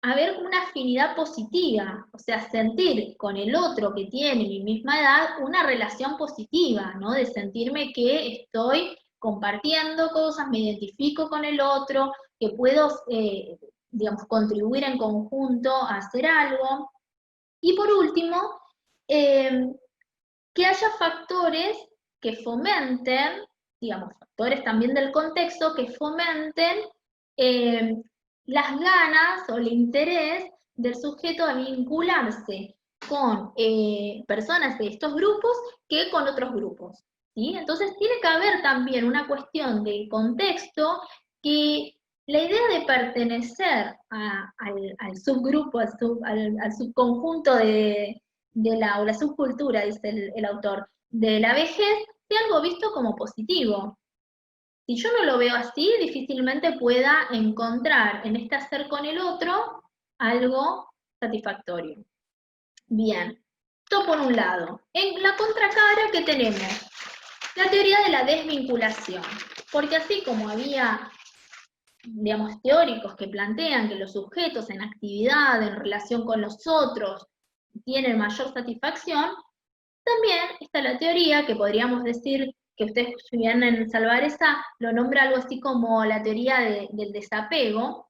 haber una afinidad positiva, o sea, sentir con el otro que tiene mi misma edad una relación positiva, ¿no? De sentirme que estoy compartiendo cosas, me identifico con el otro, que puedo, digamos, contribuir en conjunto a hacer algo. Y por último, que haya factores que fomenten, digamos, factores también del contexto, que fomenten las ganas o el interés del sujeto a vincularse con personas de estos grupos que con otros grupos. ¿Sí? Entonces tiene que haber también una cuestión de contexto que la idea de pertenecer al subgrupo, al subconjunto o la subcultura, dice el autor, de la vejez, sea algo visto como positivo. Si yo no lo veo así, difícilmente pueda encontrar en este hacer con el otro algo satisfactorio. Bien, esto por un lado. En la contracara, ¿qué tenemos? La teoría de la desvinculación. Porque así como había, digamos, teóricos que plantean que los sujetos en actividad, en relación con los otros, tienen mayor satisfacción, también está la teoría que podríamos decir que ustedes estudian en Salvarezza, lo nombra algo así como la teoría del desapego.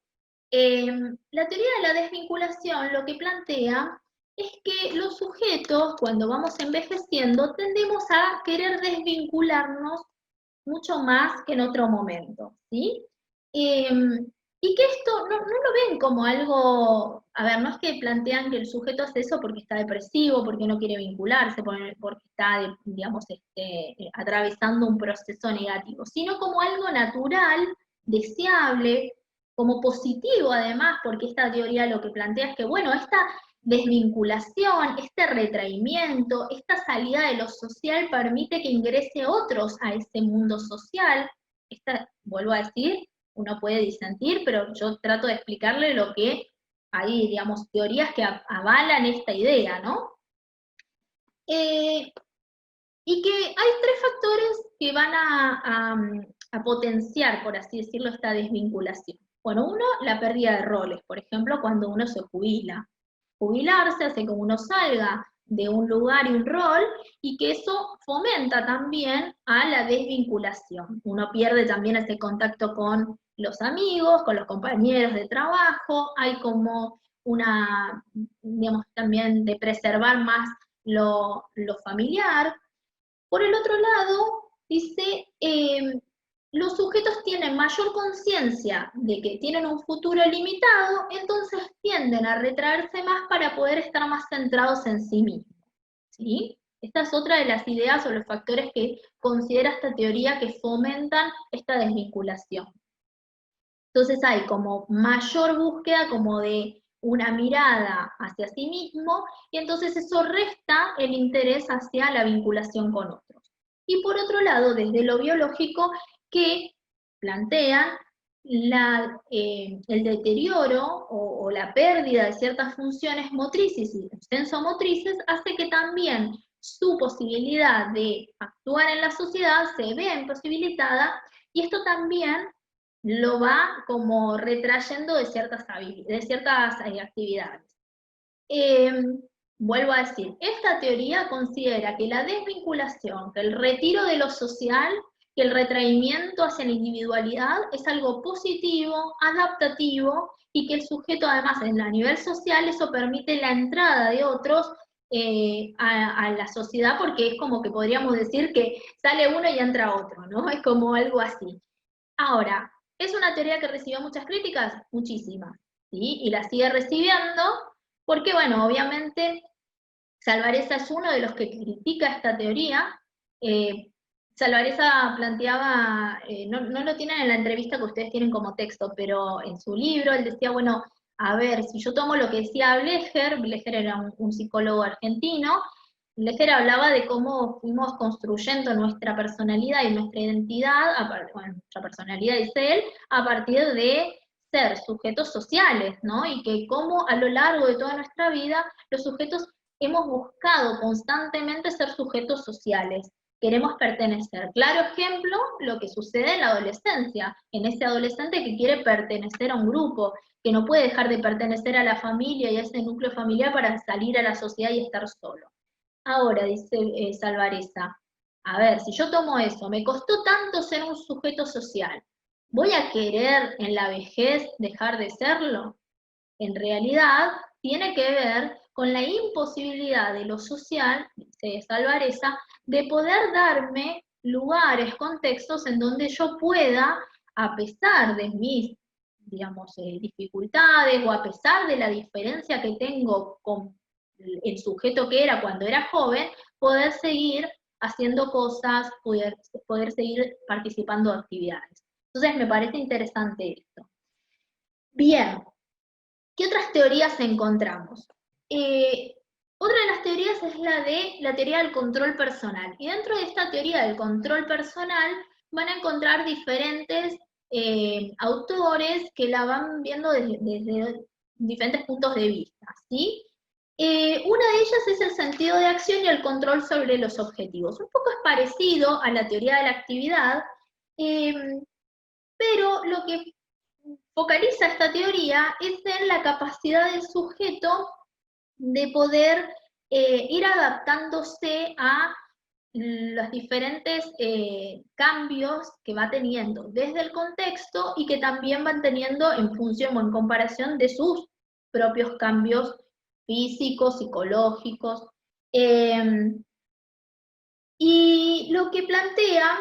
La teoría de la desvinculación lo que plantea es que los sujetos, cuando vamos envejeciendo, tendemos a querer desvincularnos mucho más que en otro momento, ¿sí? Y que esto no lo ven como algo, a ver, no es que plantean que el sujeto hace eso porque está depresivo, porque no quiere vincularse, porque está, digamos, atravesando un proceso negativo, sino como algo natural, deseable, como positivo además, porque esta teoría lo que plantea es que, bueno, esta desvinculación, este retraimiento, esta salida de lo social permite que ingrese otros a ese mundo social. Vuelvo a decir, uno puede disentir, pero yo trato de explicarle lo que hay, digamos, teorías que avalan esta idea, ¿no? Y que hay tres factores que van a potenciar, por así decirlo, esta desvinculación. Bueno, uno, la pérdida de roles, por ejemplo, cuando uno se jubila. Jubilarse hace que uno salga de un lugar y un rol, y que eso fomenta también a la desvinculación. Uno pierde también ese contacto con los amigos, con los compañeros de trabajo, hay como una, digamos, también de preservar más lo familiar. Por el otro lado, dice, los sujetos tienen mayor conciencia de que tienen un futuro limitado, entonces tienden a retraerse más para poder estar más centrados en sí mismos. ¿Sí? Esta es otra de las ideas o los factores que considera esta teoría que fomentan esta desvinculación. Entonces hay como mayor búsqueda como de una mirada hacia sí mismo, y entonces eso resta el interés hacia la vinculación con otros. Y por otro lado, desde lo biológico, que plantean el deterioro o la pérdida de ciertas funciones motrices y sensomotrices hace que también su posibilidad de actuar en la sociedad se vea imposibilitada, y esto también lo va como retrayendo de ciertas actividades. Vuelvo a decir, esta teoría considera que la desvinculación, que el retiro de lo social, que el retraimiento hacia la individualidad es algo positivo, adaptativo, y que el sujeto además a nivel social eso permite la entrada de otros a la sociedad, porque es como que podríamos decir que sale uno y entra otro, ¿no? Es como algo así. Ahora, ¿es una teoría que recibió muchas críticas? Muchísimas, ¿sí? Y la sigue recibiendo porque, bueno, obviamente Salvarezza es uno de los que critica esta teoría. Salvarezza planteaba, no lo tienen en la entrevista que ustedes tienen como texto, pero en su libro él decía, bueno, a ver, si yo tomo lo que decía Blecher era un psicólogo argentino, Blecher hablaba de cómo fuimos construyendo nuestra personalidad y nuestra identidad, bueno, nuestra personalidad, dice él, a partir de ser sujetos sociales, ¿no? Y que cómo a lo largo de toda nuestra vida los sujetos hemos buscado constantemente ser sujetos sociales. Queremos pertenecer. Claro ejemplo, lo que sucede en la adolescencia, en ese adolescente que quiere pertenecer a un grupo, que no puede dejar de pertenecer a la familia y a ese núcleo familiar para salir a la sociedad y estar solo. Ahora, dice Salvarezza, a ver, si yo tomo eso, me costó tanto ser un sujeto social, ¿voy a querer en la vejez dejar de serlo? En realidad, tiene que ver con la imposibilidad de lo social, dice Salvarezza, de poder darme lugares, contextos en donde yo pueda, a pesar de mis, digamos, dificultades o a pesar de la diferencia que tengo con el sujeto que era cuando era joven, poder seguir haciendo cosas, poder seguir participando de actividades. Entonces me parece interesante esto. Bien, ¿qué otras teorías encontramos? Otra de las teorías es la teoría del control personal. Y dentro de esta teoría del control personal van a encontrar diferentes autores que la van viendo desde diferentes puntos de vista, ¿sí? Una de ellas es el sentido de acción y el control sobre los objetivos. Un poco es parecido a la teoría de la actividad, pero lo que focaliza esta teoría es en la capacidad del sujeto de poder ir adaptándose a los diferentes cambios que va teniendo desde el contexto y que también van teniendo en función o en comparación de sus propios cambios físicos, psicológicos. Y lo que plantea,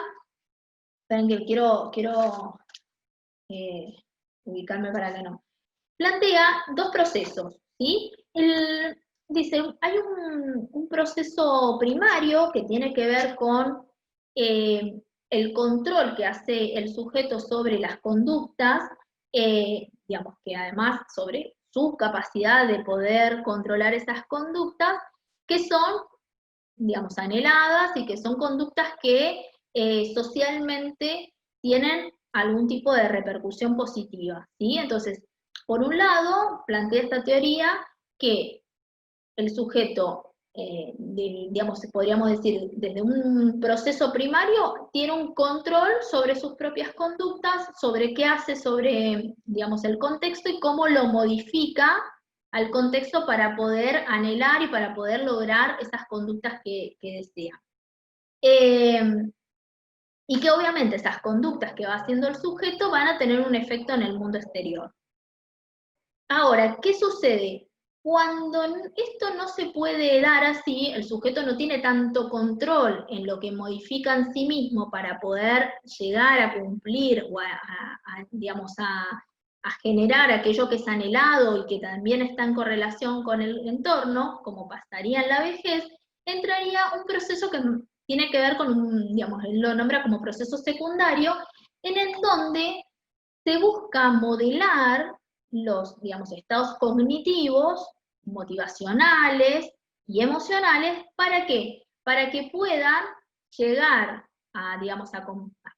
esperen que quiero ubicarme para que no, plantea dos procesos, ¿sí? Dice, hay un proceso primario que tiene que ver con el control que hace el sujeto sobre las conductas, digamos que además sobre su capacidad de poder controlar esas conductas, que son, digamos, anheladas y que son conductas que socialmente tienen algún tipo de repercusión positiva, ¿sí? Entonces, por un lado, plantea esta teoría que el sujeto, digamos, podríamos decir, desde un proceso primario, tiene un control sobre sus propias conductas, sobre qué hace, sobre, digamos, el contexto y cómo lo modifica al contexto para poder anhelar y para poder lograr esas conductas que desea. Y que obviamente esas conductas que va haciendo el sujeto van a tener un efecto en el mundo exterior. Ahora, ¿qué sucede? Cuando esto no se puede dar así, el sujeto no tiene tanto control en lo que modifica en sí mismo para poder llegar a cumplir o digamos, a generar aquello que es anhelado y que también está en correlación con el entorno, como pasaría en la vejez, entraría un proceso que tiene que ver con digamos, él lo nombra como proceso secundario, en el donde se busca modelar los, digamos, estados cognitivos, motivacionales y emocionales, ¿para qué? Para que puedan llegar a, digamos, a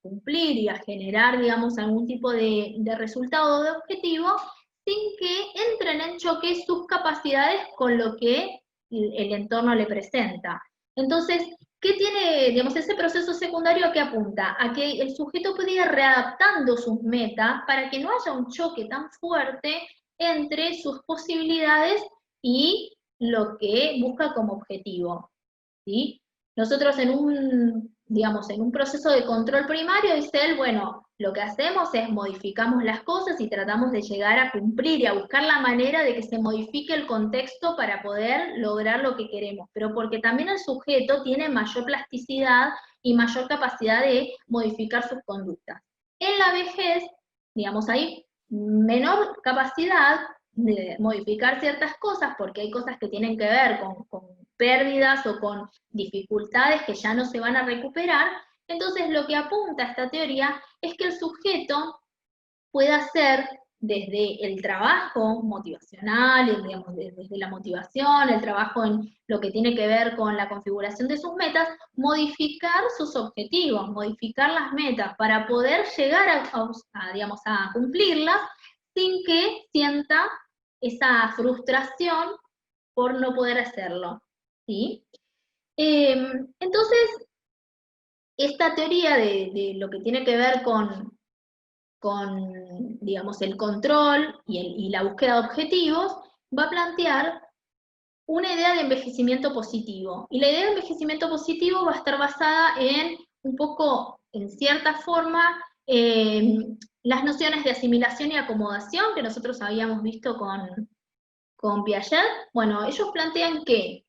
cumplir y a generar, digamos, algún tipo de resultado o de objetivo, sin que entren en choque sus capacidades con lo que el entorno le presenta. Entonces, ¿qué tiene, digamos, ese proceso secundario a qué apunta? A que el sujeto puede ir readaptando sus metas para que no haya un choque tan fuerte entre sus posibilidades y lo que busca como objetivo, ¿sí? Nosotros digamos, en un proceso de control primario, dice él, bueno, lo que hacemos es modificamos las cosas y tratamos de llegar a cumplir y a buscar la manera de que se modifique el contexto para poder lograr lo que queremos, pero porque también el sujeto tiene mayor plasticidad y mayor capacidad de modificar sus conductas. En la vejez, digamos, hay menor capacidad de modificar ciertas cosas, porque hay cosas que tienen que ver con pérdidas o con dificultades que ya no se van a recuperar. Entonces lo que apunta esta teoría es que el sujeto pueda hacer desde el trabajo motivacional, digamos, desde la motivación, el trabajo en lo que tiene que ver con la configuración de sus metas, modificar sus objetivos, modificar las metas para poder llegar digamos, a cumplirlas sin que sienta esa frustración por no poder hacerlo, ¿sí? Entonces, esta teoría de lo que tiene que ver con digamos, el control y la búsqueda de objetivos, va a plantear una idea de envejecimiento positivo. Y la idea de envejecimiento positivo va a estar basada en, un poco, en cierta forma, las nociones de asimilación y acomodación que nosotros habíamos visto con Piaget. Bueno, ellos plantean que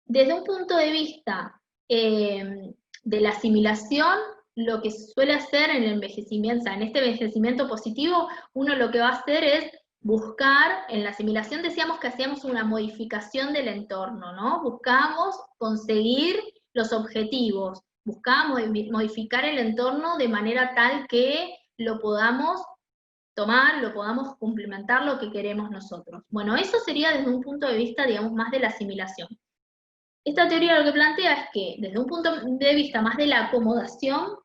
desde un punto de vista de la asimilación, lo que suele hacer en el envejecimiento, o sea, en este envejecimiento positivo, uno lo que va a hacer es buscar, en la asimilación decíamos que hacíamos una modificación del entorno, ¿no? Buscamos conseguir los objetivos, buscamos modificar el entorno de manera tal que lo podamos tomar, lo podamos complementar lo que queremos nosotros. Bueno, eso sería desde un punto de vista, digamos, más de la asimilación. Esta teoría lo que plantea es que desde un punto de vista más de la acomodación,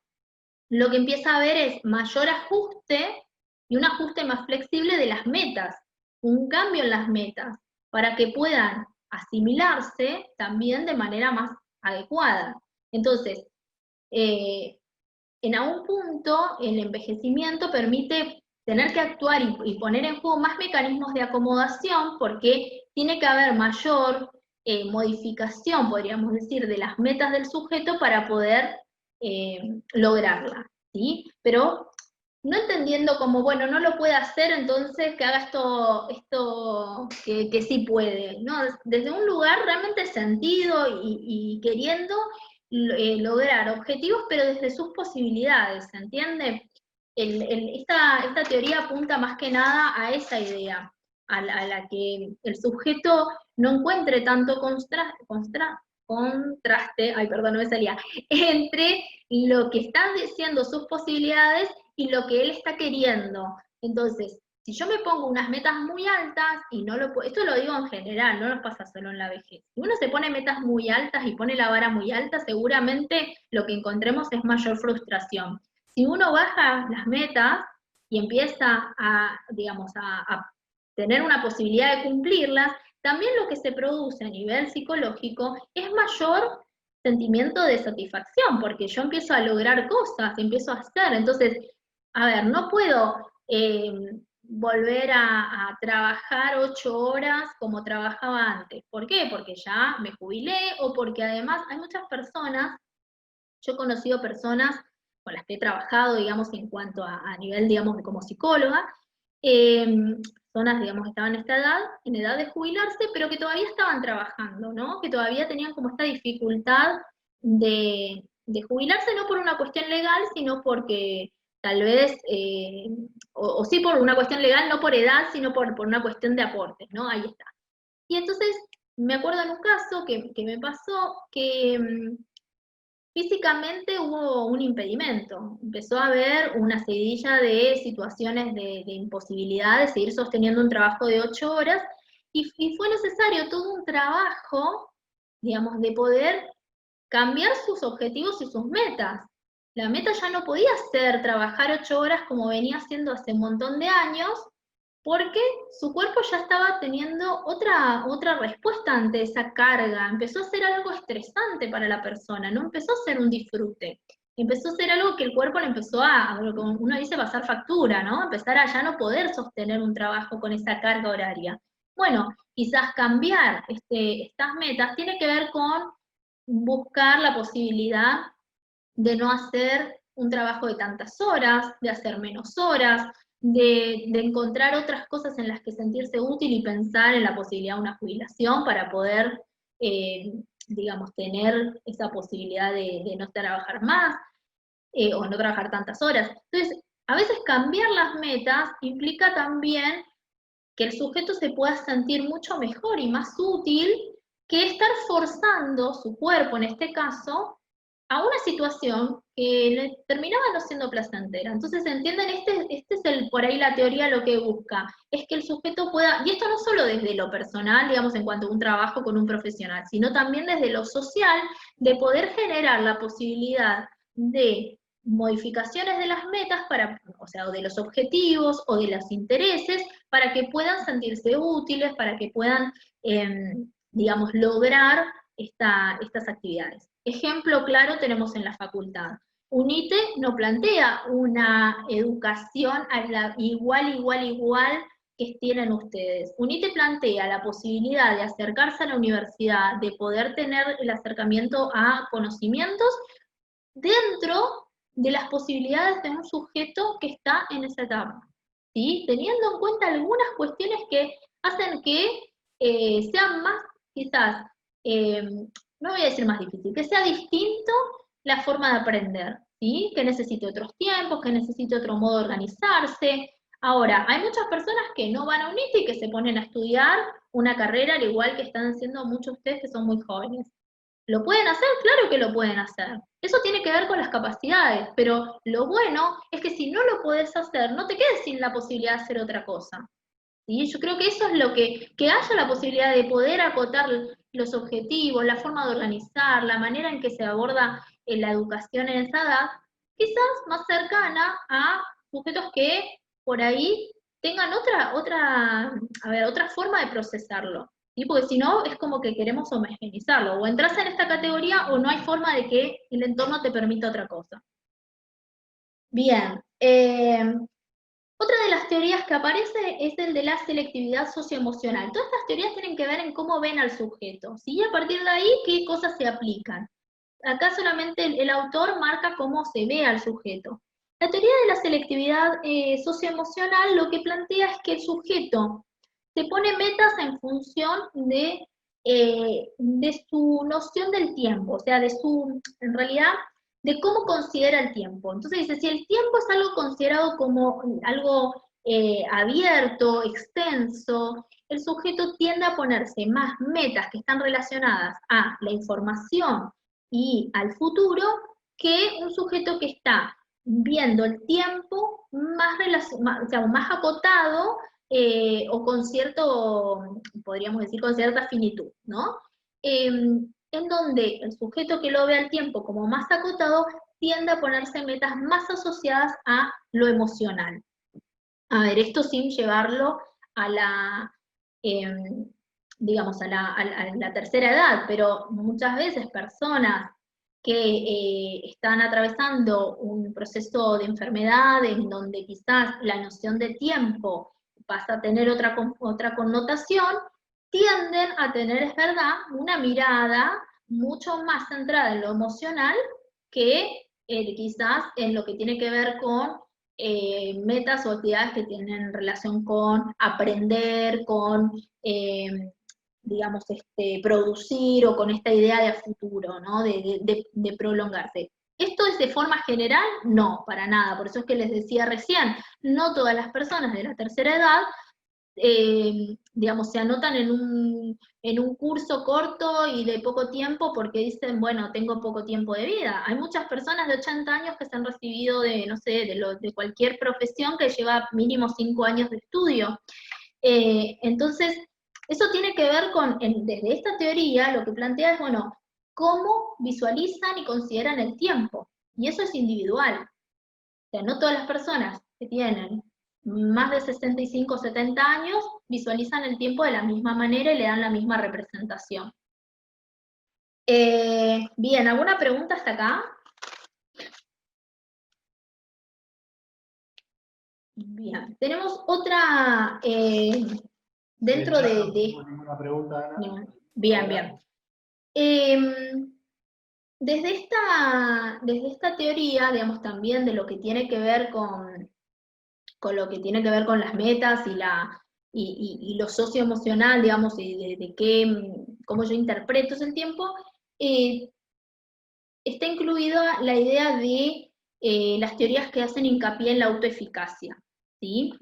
lo que empieza a ver es mayor ajuste y un ajuste más flexible de las metas, un cambio en las metas, para que puedan asimilarse también de manera más adecuada. Entonces, en algún punto el envejecimiento permite tener que actuar y poner en juego más mecanismos de acomodación porque tiene que haber mayor modificación, podríamos decir, de las metas del sujeto para poder lograrla, ¿sí? Pero no entendiendo como, bueno, no lo puede hacer, entonces que haga esto que sí puede, ¿no? Desde un lugar realmente sentido y queriendo lograr objetivos, pero desde sus posibilidades, ¿se entiende? Esta teoría apunta más que nada a esa idea, a la que el sujeto no encuentre tanto contraste, ay, perdón, no me salía, entre lo que están diciendo sus posibilidades y lo que él está queriendo. Entonces, si yo me pongo unas metas muy altas y no lo puedo, esto lo digo en general, no nos pasa solo en la vejez. Si uno se pone metas muy altas y pone la vara muy alta, seguramente lo que encontremos es mayor frustración. Si uno baja las metas y empieza digamos, a tener una posibilidad de cumplirlas, también lo que se produce a nivel psicológico es mayor sentimiento de satisfacción, porque yo empiezo a lograr cosas, empiezo a hacer. Entonces, a ver, no puedo volver a trabajar 8 horas como trabajaba antes. ¿Por qué? Porque ya me jubilé o porque además hay muchas personas, yo he conocido personas con las que he trabajado, digamos, en cuanto a nivel, digamos, como psicóloga, personas, digamos, que estaban en edad de jubilarse, pero que todavía estaban trabajando, ¿no? Que todavía tenían como esta dificultad de jubilarse, no por una cuestión legal, sino porque tal vez, o sí por una cuestión legal, no por edad, sino por una cuestión de aportes, ¿no? Ahí está. Y entonces, me acuerdo en un caso que me pasó que físicamente hubo un impedimento, empezó a haber una seguidilla de situaciones de imposibilidad de seguir sosteniendo un trabajo de 8 horas y fue necesario todo un trabajo, digamos, de poder cambiar sus objetivos y sus metas. La meta ya no podía ser trabajar 8 horas como venía haciendo hace un montón de años, porque su cuerpo ya estaba teniendo otra respuesta ante esa carga, empezó a ser algo estresante para la persona, no empezó a ser un disfrute, empezó a ser algo que el cuerpo le empezó lo que uno dice, pasar factura, ¿no? Empezar a ya no poder sostener un trabajo con esa carga horaria. Bueno, quizás cambiar estas metas tiene que ver con buscar la posibilidad de no hacer un trabajo de tantas horas, de hacer menos horas, de encontrar otras cosas en las que sentirse útil y pensar en la posibilidad de una jubilación para poder, digamos, tener esa posibilidad de no trabajar más o no trabajar tantas horas. Entonces, a veces cambiar las metas implica también que el sujeto se pueda sentir mucho mejor y más útil que estar forzando su cuerpo, en este caso, a una situación que le terminaba no siendo placentera. Entonces, ¿entienden? Este es por ahí la teoría lo que busca, es que el sujeto pueda, y esto no solo desde lo personal, digamos, en cuanto a un trabajo con un profesional, sino también desde lo social, de poder generar la posibilidad de modificaciones de las metas o sea, o de los objetivos o de los intereses, para que puedan sentirse útiles, para que puedan, digamos, lograr estas actividades. Ejemplo claro tenemos en la facultad. UNITE no plantea una educación a la igual que tienen ustedes. UNITE plantea la posibilidad de acercarse a la universidad, de poder tener el acercamiento a conocimientos dentro de las posibilidades de un sujeto que está en esa etapa, ¿sí? Teniendo en cuenta algunas cuestiones que hacen que sea más, quizás, no voy a decir más difícil, que sea distinto la forma de aprender, ¿sí? Que necesite otros tiempos, que necesite otro modo de organizarse. Ahora, hay muchas personas que no van a UNIT y que se ponen a estudiar una carrera, al igual que están haciendo muchos de ustedes que son muy jóvenes. ¿Lo pueden hacer? Claro que lo pueden hacer. Eso tiene que ver con las capacidades, pero lo bueno es que si no lo podés hacer, no te quedes sin la posibilidad de hacer otra cosa. ¿Sí? Yo creo que eso es lo que haya la posibilidad de poder acotar los objetivos, la forma de organizar, la manera en que se aborda la educación en esa edad, quizás más cercana a sujetos que por ahí tengan otra forma de procesarlo. ¿Sí? Porque si no, es como que queremos homogeneizarlo. O entras en esta categoría o no hay forma de que el entorno te permita otra cosa. Bien. Otra de las teorías que aparece es el de la selectividad socioemocional. Todas estas teorías tienen que ver en cómo ven al sujeto, ¿sí? Y a partir de ahí, qué cosas se aplican. Acá solamente el autor marca cómo se ve al sujeto. La teoría de la selectividad socioemocional lo que plantea es que el sujeto se pone metas en función de su noción del tiempo, o sea, en realidad, de cómo considera el tiempo. Entonces dice, si el tiempo es algo considerado como algo abierto, extenso, el sujeto tiende a ponerse más metas que están relacionadas a la información y al futuro que un sujeto que está viendo el tiempo o sea, más acotado o con podríamos decir, con cierta finitud, ¿no? En donde el sujeto que lo ve al tiempo como más acotado tiende a ponerse metas más asociadas a lo emocional. A ver, esto sin llevarlo a eh, digamos, a la tercera edad, pero muchas veces personas que están atravesando un proceso de enfermedad en donde quizás la noción de tiempo pasa a tener otra connotación, tienden a tener, es verdad, una mirada mucho más centrada en lo emocional que quizás en lo que tiene que ver con metas o actividades que tienen relación con aprender, con, digamos, producir o con esta idea de futuro, ¿no? De prolongarse. ¿Esto es de forma general? No, para nada. Por eso es que les decía recién, no todas las personas de la tercera edad digamos, se anotan en un curso corto y de poco tiempo porque dicen, bueno, tengo poco tiempo de vida. Hay muchas personas de 80 años que se han recibido de, no sé, de cualquier profesión que lleva mínimo 5 años de estudio. Entonces, eso tiene que ver con, desde esta teoría, lo que plantea es, bueno, cómo visualizan y consideran el tiempo. Y eso es individual. O sea, no todas las personas que tienen más de 65 o 70 años visualizan el tiempo de la misma manera y le dan la misma representación. Bien, ¿alguna pregunta hasta acá? Bien, tenemos otra dentro de... No tengo ninguna pregunta, Ana. Bien, bien. Desde esta teoría, digamos, también de lo que tiene que ver con lo que tiene que ver con las metas y lo socioemocional, digamos, y de cómo yo interpreto ese tiempo, está incluida la idea de las teorías que hacen hincapié en la autoeficacia, ¿sí?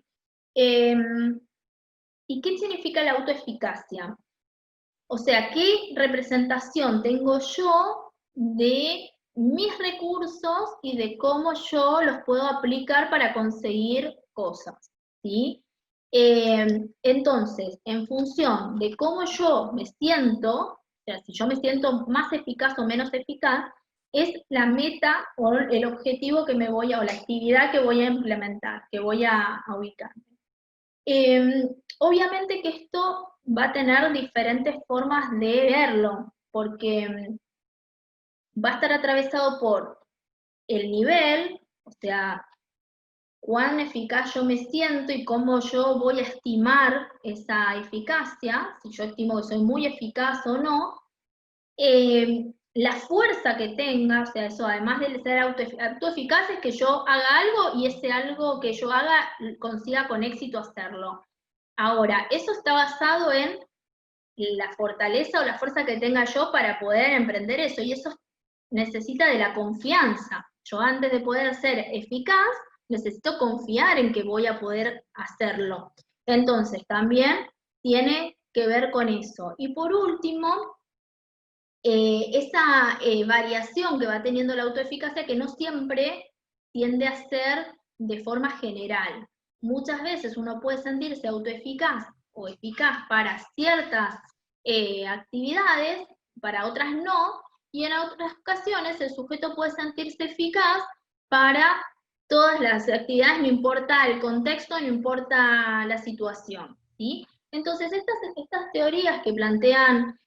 ¿Y qué significa la autoeficacia? O sea, ¿qué representación tengo yo de mis recursos y de cómo yo los puedo aplicar para conseguir cosas? ¿Sí? Entonces, en función de cómo yo me siento, o sea, si yo me siento más eficaz o menos eficaz, es la meta o el objetivo que me voy a, o la actividad que voy a implementar, que voy a ubicar. Obviamente que esto va a tener diferentes formas de verlo, porque va a estar atravesado por el nivel, o sea, cuán eficaz yo me siento y cómo yo voy a estimar esa eficacia, si yo estimo que soy muy eficaz o no, la fuerza que tenga, o sea, eso además de ser autoeficaz es que yo haga algo y ese algo que yo haga consiga con éxito hacerlo. Ahora, eso está basado en la fortaleza o la fuerza que tenga yo para poder emprender eso, y eso necesita de la confianza. Yo antes de poder ser eficaz, necesito confiar en que voy a poder hacerlo. Entonces, también tiene que ver con eso. Y por último, esa variación que va teniendo la autoeficacia, que no siempre tiende a ser de forma general. Muchas veces uno puede sentirse autoeficaz o eficaz para ciertas actividades, para otras no, y en otras ocasiones el sujeto puede sentirse eficaz para todas las actividades, no importa el contexto, no importa la situación, ¿sí? Entonces, estas teorías que plantean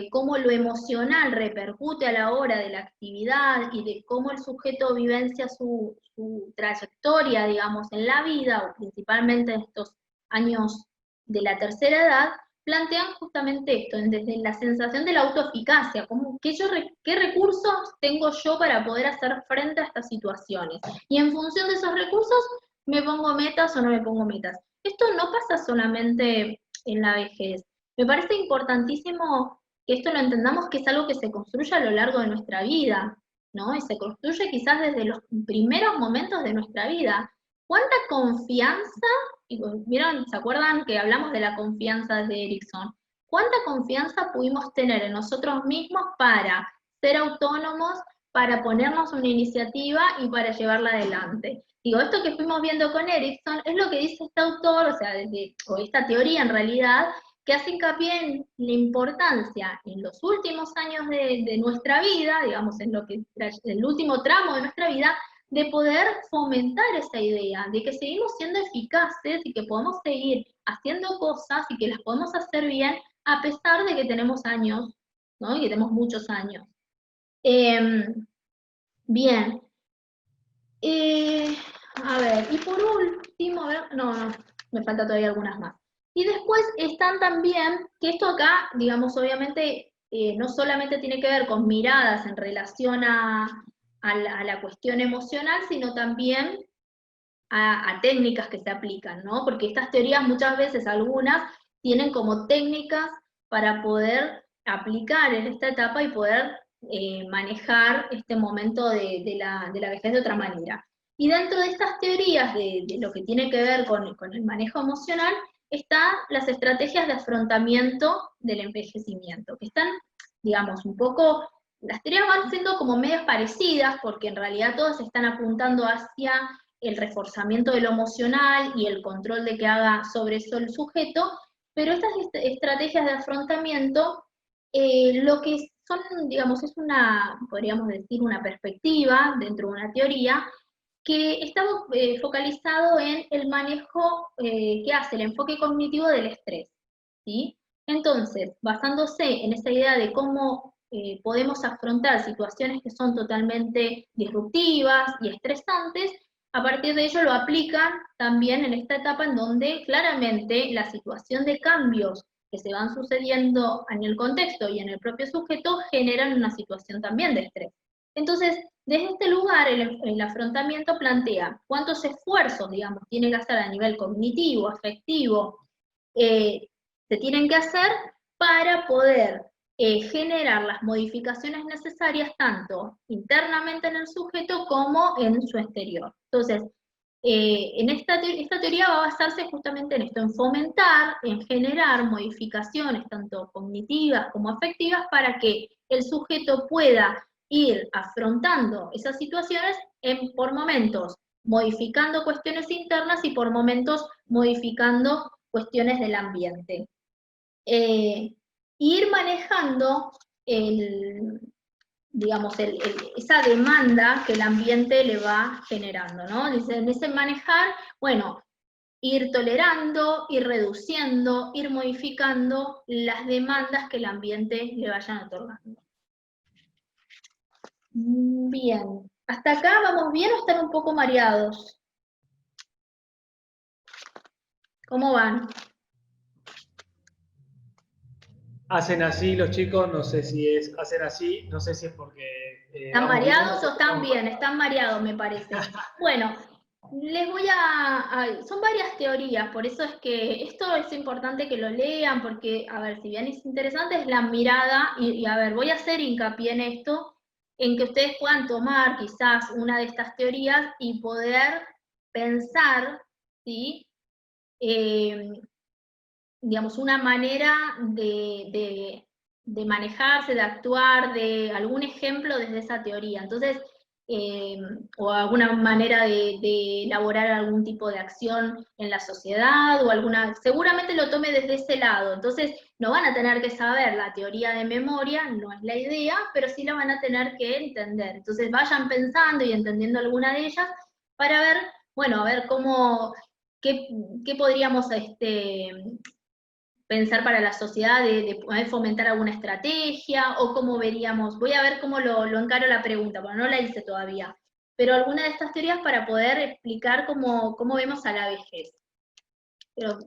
cómo lo emocional repercute a la hora de la actividad y de cómo el sujeto vivencia su trayectoria, digamos, en la vida, o principalmente en estos años de la tercera edad, plantean justamente esto, desde la sensación de la autoeficacia, como qué recursos tengo yo para poder hacer frente a estas situaciones. Y en función de esos recursos, me pongo metas o no me pongo metas. Esto no pasa solamente en la vejez. Me parece importantísimo que esto lo entendamos, que es algo que se construye a lo largo de nuestra vida, ¿no? Y se construye quizás desde los primeros momentos de nuestra vida. ¿Cuánta confianza, vieron, se acuerdan que hablamos de la confianza desde Erickson? ¿Cuánta confianza pudimos tener en nosotros mismos para ser autónomos, para ponernos una iniciativa y para llevarla adelante? Digo, esto que fuimos viendo con Erickson es lo que dice este autor, o sea, o esta teoría en realidad, que hace hincapié en la importancia en los últimos años de nuestra vida, digamos, en lo que el último tramo de nuestra vida, de poder fomentar esa idea, de que seguimos siendo eficaces y que podemos seguir haciendo cosas y que las podemos hacer bien a pesar de que tenemos años, ¿no? Y que tenemos muchos años. Bien. A ver, y por último, a ver, no, me falta todavía algunas más. Y después están también, que esto acá, digamos, obviamente, no solamente tiene que ver con miradas en relación a la cuestión emocional, sino también a técnicas que se aplican, ¿no? Porque estas teorías muchas veces, algunas, tienen como técnicas para poder aplicar en esta etapa y poder manejar este momento de la vejez de otra manera. Y dentro de estas teorías de lo que tiene que ver con el manejo emocional, están las estrategias de afrontamiento del envejecimiento, que están, digamos, un poco, las teorías van siendo como medias parecidas, porque en realidad todas están apuntando hacia el reforzamiento de lo emocional y el control de que haga sobre eso el sujeto, pero estas estrategias de afrontamiento lo que son, digamos, es una, podríamos decir, una perspectiva dentro de una teoría que está focalizado en el manejo que hace el enfoque cognitivo del estrés, ¿sí? Entonces, basándose en esa idea de cómo podemos afrontar situaciones que son totalmente disruptivas y estresantes, a partir de ello lo aplican también en esta etapa en donde claramente la situación de cambios que se van sucediendo en el contexto y en el propio sujeto generan una situación también de estrés. Entonces, desde este lugar, el afrontamiento plantea cuántos esfuerzos, digamos, tiene que hacer a nivel cognitivo, afectivo, se tienen que hacer para poder generar las modificaciones necesarias tanto internamente en el sujeto como en su exterior. Entonces, esta teoría va a basarse justamente en esto, en fomentar, en generar modificaciones tanto cognitivas como afectivas para que el sujeto pueda ir afrontando esas situaciones por momentos modificando cuestiones internas y por momentos modificando cuestiones del ambiente. Ir manejando digamos, esa demanda que el ambiente le va generando, ¿no? Dice, en ese manejar, bueno, ir tolerando, ir reduciendo, ir modificando las demandas que el ambiente le vayan otorgando. Bien, ¿hasta acá vamos bien o están un poco mareados? ¿Cómo van? Hacen así los chicos, no sé si es, hacen así, no sé si es porque ¿Están vamos bien o mareados o porque están estamos bien? mareados. Están mareados, me parece. Bueno, les voy son varias teorías, por eso es que esto es importante que lo lean, porque, a ver, si bien es interesante, es la mirada, y a ver, voy a hacer hincapié en esto, en que ustedes puedan tomar quizás una de estas teorías y poder pensar, ¿sí? Digamos, una manera de manejarse, de actuar, de algún ejemplo desde esa teoría. Entonces, o alguna manera de elaborar algún tipo de acción en la sociedad, o seguramente lo tome desde ese lado. Entonces, no van a tener que saber la teoría de memoria, no es la idea, pero sí la van a tener que entender. Entonces, vayan pensando y entendiendo alguna de ellas para ver, bueno, a ver qué podríamos pensar para la sociedad de poder fomentar alguna estrategia, o cómo veríamos, voy a ver cómo lo encaro la pregunta, porque no la hice todavía, pero alguna de estas teorías para poder explicar cómo vemos a la vejez. Pero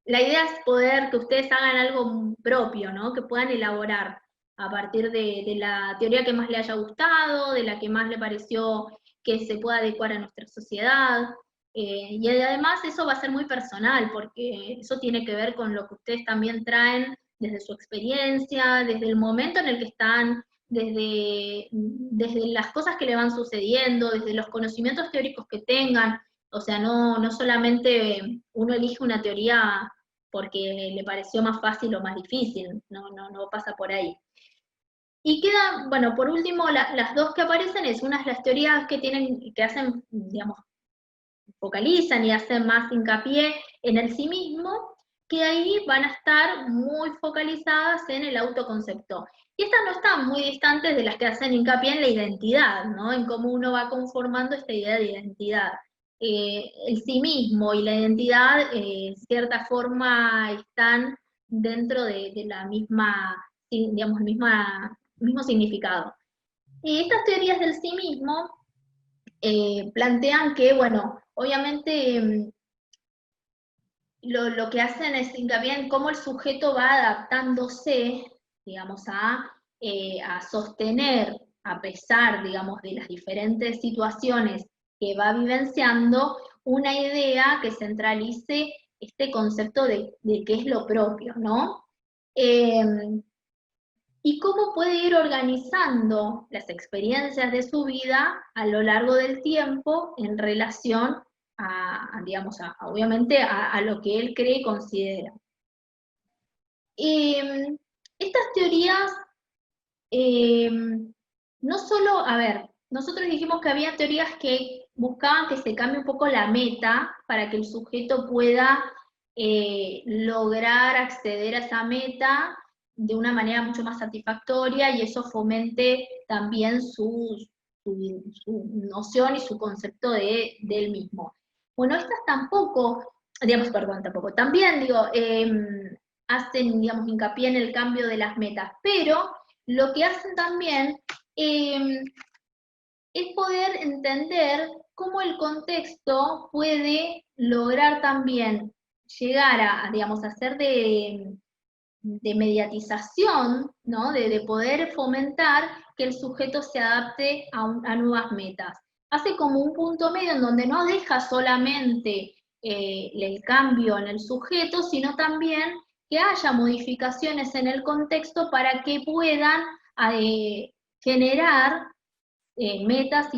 la idea es poder que ustedes hagan algo propio, ¿no? Que puedan elaborar a partir de la teoría que más le haya gustado, de la que más le pareció que se pueda adecuar a nuestra sociedad. Y además eso va a ser muy personal, porque eso tiene que ver con lo que ustedes también traen desde su experiencia, desde el momento en el que están, desde las cosas que le van sucediendo, desde los conocimientos teóricos que tengan. O sea, no solamente uno elige una teoría porque le pareció más fácil o más difícil, no pasa por ahí. Y queda, bueno, por último, las dos que aparecen es las teorías que hacen, digamos, focalizan y hacen más hincapié en el sí mismo, que ahí van a estar muy focalizadas en el autoconcepto. Y estas no están muy distantes de las que hacen hincapié en la identidad, ¿no? En cómo uno va conformando esta idea de identidad. El sí mismo y la identidad, en cierta forma, están dentro de la misma, digamos, mismo significado. Y estas teorías del sí mismo plantean que, bueno, obviamente lo que hacen es hincapié en cómo el sujeto va adaptándose, digamos, a sostener, a pesar, digamos, de las diferentes situaciones que va vivenciando, una idea que centralice este concepto de qué es lo propio, ¿no? Y cómo puede ir organizando las experiencias de su vida a lo largo del tiempo en relación digamos, obviamente a lo que él cree y considera. Estas teorías, no solo, a ver, nosotros dijimos que había teorías que buscaban que se cambie un poco la meta para que el sujeto pueda lograr acceder a esa meta de una manera mucho más satisfactoria y eso fomente también su noción y su concepto del mismo. Bueno, estas tampoco, digamos, perdón, tampoco, también digo, hacen, digamos, hincapié en el cambio de las metas, pero lo que hacen también es poder entender cómo el contexto puede lograr también llegar a digamos, a ser de mediatización, ¿no? De poder fomentar que el sujeto se adapte a nuevas metas. Hace como un punto medio en donde no deja solamente el cambio en el sujeto, sino también que haya modificaciones en el contexto para que puedan generar metas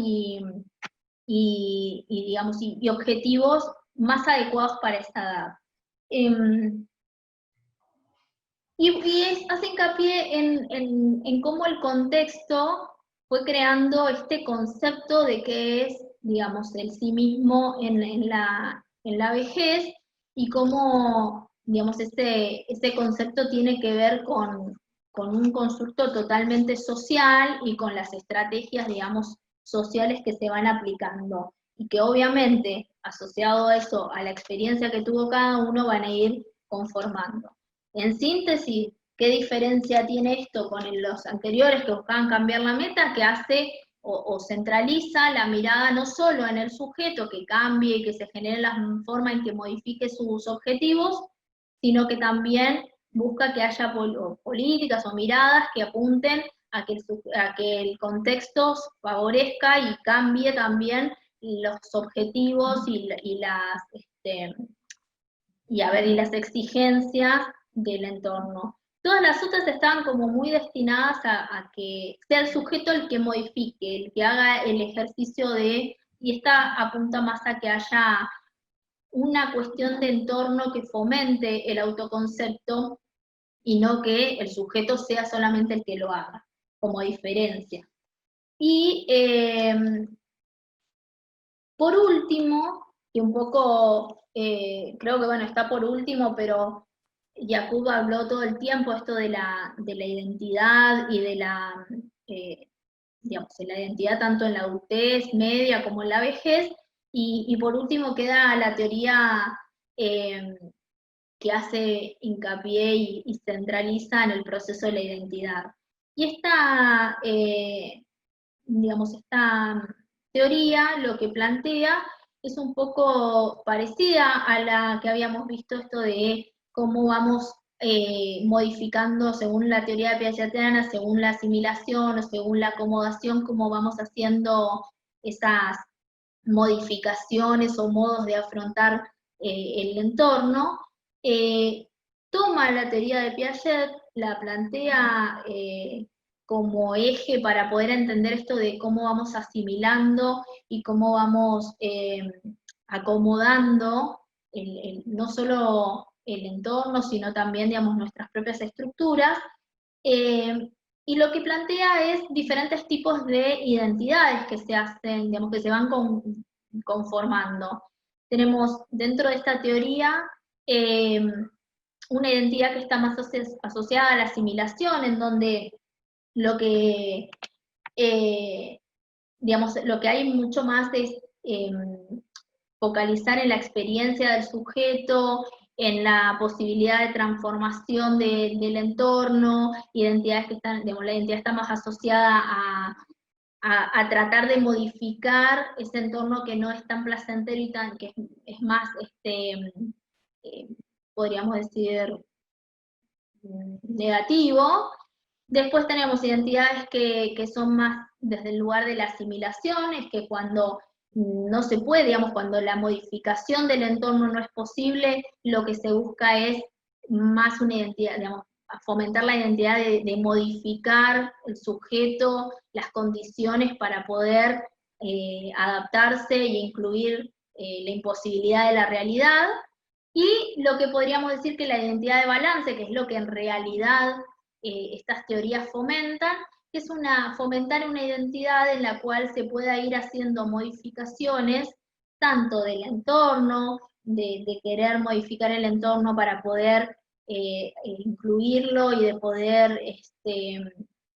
digamos, y objetivos más adecuados para esta edad. Hace hincapié en cómo el contexto fue creando este concepto de qué es, digamos, el sí mismo en la vejez y cómo, digamos, ese concepto tiene que ver con un constructo totalmente social y con las estrategias, digamos, sociales que se van aplicando. Y que obviamente, asociado a eso, a la experiencia que tuvo cada uno, van a ir conformando. En síntesis, ¿qué diferencia tiene esto con los anteriores que buscaban cambiar la meta? Que hace o centraliza la mirada no solo en el sujeto, que cambie y que se genere la forma en que modifique sus objetivos, sino que también busca que haya políticas o miradas que apunten a que el contexto favorezca y cambie también los objetivos y las exigencias del entorno. Todas las otras estaban como muy destinadas a que sea el sujeto el que modifique, el que haga el ejercicio y esta apunta más a que haya una cuestión de entorno que fomente el autoconcepto y no que el sujeto sea solamente el que lo haga, como diferencia. Y por último, que un poco, creo que bueno, está por último, pero Jakub habló todo el tiempo esto de la identidad y digamos, de la identidad tanto en la adultez media como en la vejez, y por último queda la teoría que hace hincapié y centraliza en el proceso de la identidad. Y digamos, esta teoría lo que plantea es un poco parecida a la que habíamos visto, esto de cómo vamos modificando según la teoría piagetiana, según la asimilación o según la acomodación, cómo vamos haciendo esas modificaciones o modos de afrontar el entorno. Toma la teoría de Piaget, la plantea como eje para poder entender esto de cómo vamos asimilando y cómo vamos acomodando no solo el entorno, sino también, digamos, nuestras propias estructuras. Y lo que plantea es diferentes tipos de identidades que se hacen, digamos, que se van conformando. Tenemos dentro de esta teoría una identidad que está más asociada a la asimilación, en donde lo que, digamos, lo que hay mucho más es focalizar en la experiencia del sujeto, en la posibilidad de transformación del entorno, identidades que están, digamos, la identidad está más asociada a tratar de modificar ese entorno que no es tan placentero y que es más, podríamos decir, negativo. Después tenemos identidades que son más desde el lugar de la asimilación, es que cuando no se puede, digamos, cuando la modificación del entorno no es posible, lo que se busca es más una identidad, digamos, fomentar la identidad de modificar el sujeto, las condiciones para poder adaptarse e incluir la imposibilidad de la realidad. Y lo que podríamos decir que la identidad de balance, que es lo que en realidad estas teorías fomentan, es fomentar una identidad en la cual se pueda ir haciendo modificaciones tanto del entorno, de querer modificar el entorno para poder incluirlo y de poder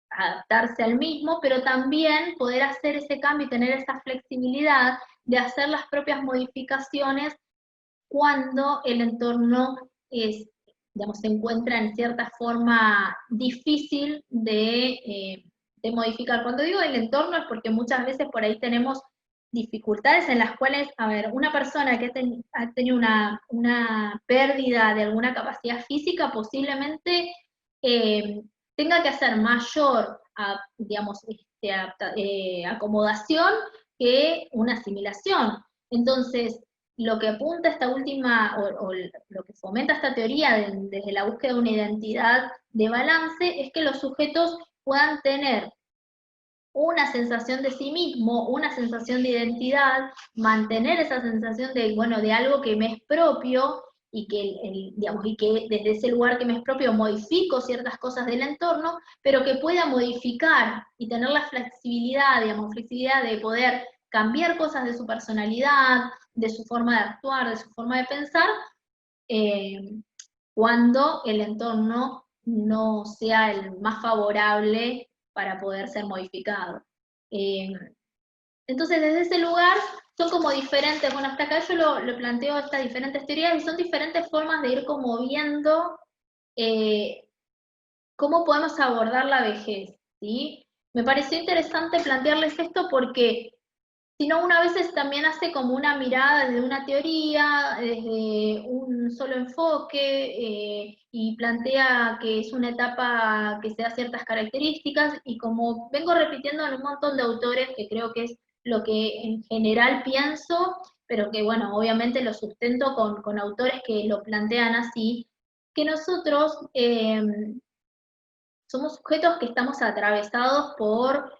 adaptarse al mismo, pero también poder hacer ese cambio y tener esa flexibilidad de hacer las propias modificaciones cuando el entorno digamos, se encuentra en cierta forma difícil de modificar. Cuando digo el entorno es porque muchas veces por ahí tenemos dificultades en las cuales, a ver, una persona que ha tenido una pérdida de alguna capacidad física posiblemente tenga que hacer mayor, digamos, acomodación que una asimilación. Entonces, lo que apunta esta última, o lo que fomenta esta teoría desde la búsqueda de una identidad de balance, es que los sujetos puedan tener una sensación de sí mismo, una sensación de identidad, mantener esa sensación de, bueno, de algo que me es propio, y que, digamos, y que desde ese lugar que me es propio modifico ciertas cosas del entorno, pero que pueda modificar y tener la flexibilidad, digamos, flexibilidad de poder cambiar cosas de su personalidad, de su forma de actuar, de su forma de pensar, eh, cuando el entorno no sea el más favorable para poder ser modificado. Entonces, desde ese lugar son como diferentes, bueno, hasta acá yo lo planteo estas diferentes teorías y son diferentes formas de ir como viendo cómo podemos abordar la vejez, ¿sí? Me pareció interesante plantearles esto porque si no, uno a veces también hace como una mirada desde una teoría, desde un solo enfoque, y plantea que es una etapa que se da ciertas características, y como vengo repitiendo en un montón de autores, que creo que es lo que en general pienso, pero que bueno, obviamente lo sustento con autores que lo plantean así, que nosotros somos sujetos que estamos atravesados por,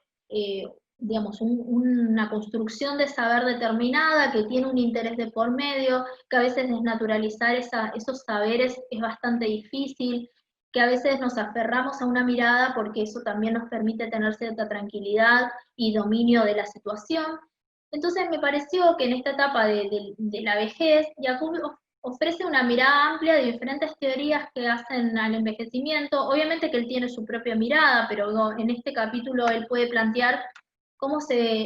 digamos, una construcción de saber determinada, que tiene un interés de por medio, que a veces desnaturalizar esos saberes es bastante difícil, que a veces nos aferramos a una mirada porque eso también nos permite tener cierta tranquilidad y dominio de la situación. Entonces me pareció que en esta etapa de la vejez, Jacob ofrece una mirada amplia de diferentes teorías que hacen al envejecimiento. Obviamente que él tiene su propia mirada, pero en este capítulo él puede plantear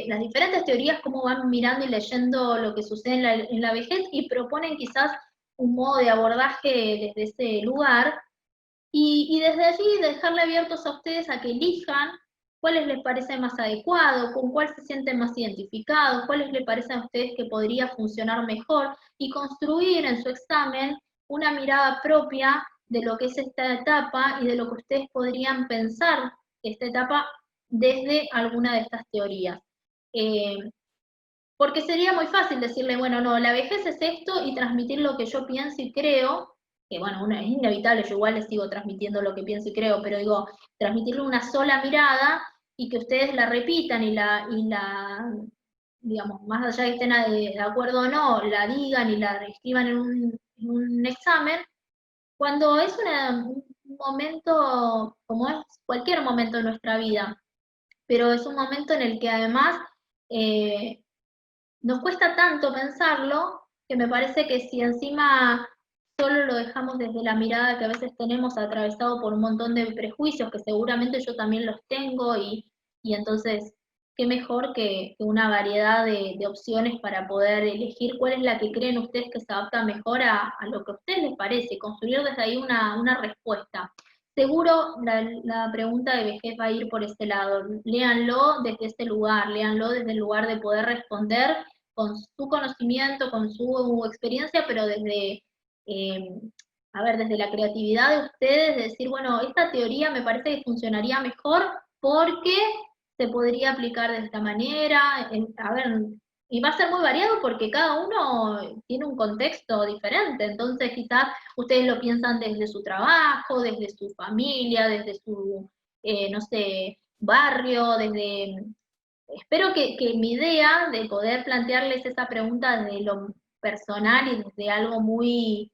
las diferentes teorías, cómo van mirando y leyendo lo que sucede en la vejez, y proponen quizás un modo de abordaje desde ese lugar, y desde allí dejarle abiertos a ustedes a que elijan cuáles les parece más adecuado, con cuál se sienten más identificados, cuáles les parecen a ustedes que podría funcionar mejor, y construir en su examen una mirada propia de lo que es esta etapa y de lo que ustedes podrían pensar esta etapa desde alguna de estas teorías. Eh, Porque sería muy fácil decirle, bueno, no, la vejez es esto, y transmitir lo que yo pienso y creo, que bueno, es inevitable, yo igual les sigo transmitiendo lo que pienso y creo, pero digo, transmitirle una sola mirada y que ustedes la repitan digamos, más allá de que estén de acuerdo o no, la digan y la escriban en un examen, cuando es un momento, como es cualquier momento de nuestra vida, pero es un momento en el que además nos cuesta tanto pensarlo, que me parece que si encima solo lo dejamos desde la mirada que a veces tenemos, atravesado por un montón de prejuicios, que seguramente yo también los tengo, y entonces, qué mejor que una variedad de opciones para poder elegir cuál es la que creen ustedes que se adapta mejor a lo que a ustedes les parece, construir desde ahí una respuesta. Seguro la pregunta de vejez va a ir por ese lado. Léanlo desde ese lugar, léanlo desde el lugar de poder responder con su conocimiento, con su experiencia, pero eh, a ver, desde la creatividad de ustedes, de decir, bueno, esta teoría me parece que funcionaría mejor porque se podría aplicar de esta manera, a ver, y va a ser muy variado porque cada uno tiene un contexto diferente, entonces quizás ustedes lo piensan desde su trabajo, desde su familia, desde su, no sé, barrio, espero que mi idea de poder plantearles esa pregunta de lo personal y desde algo muy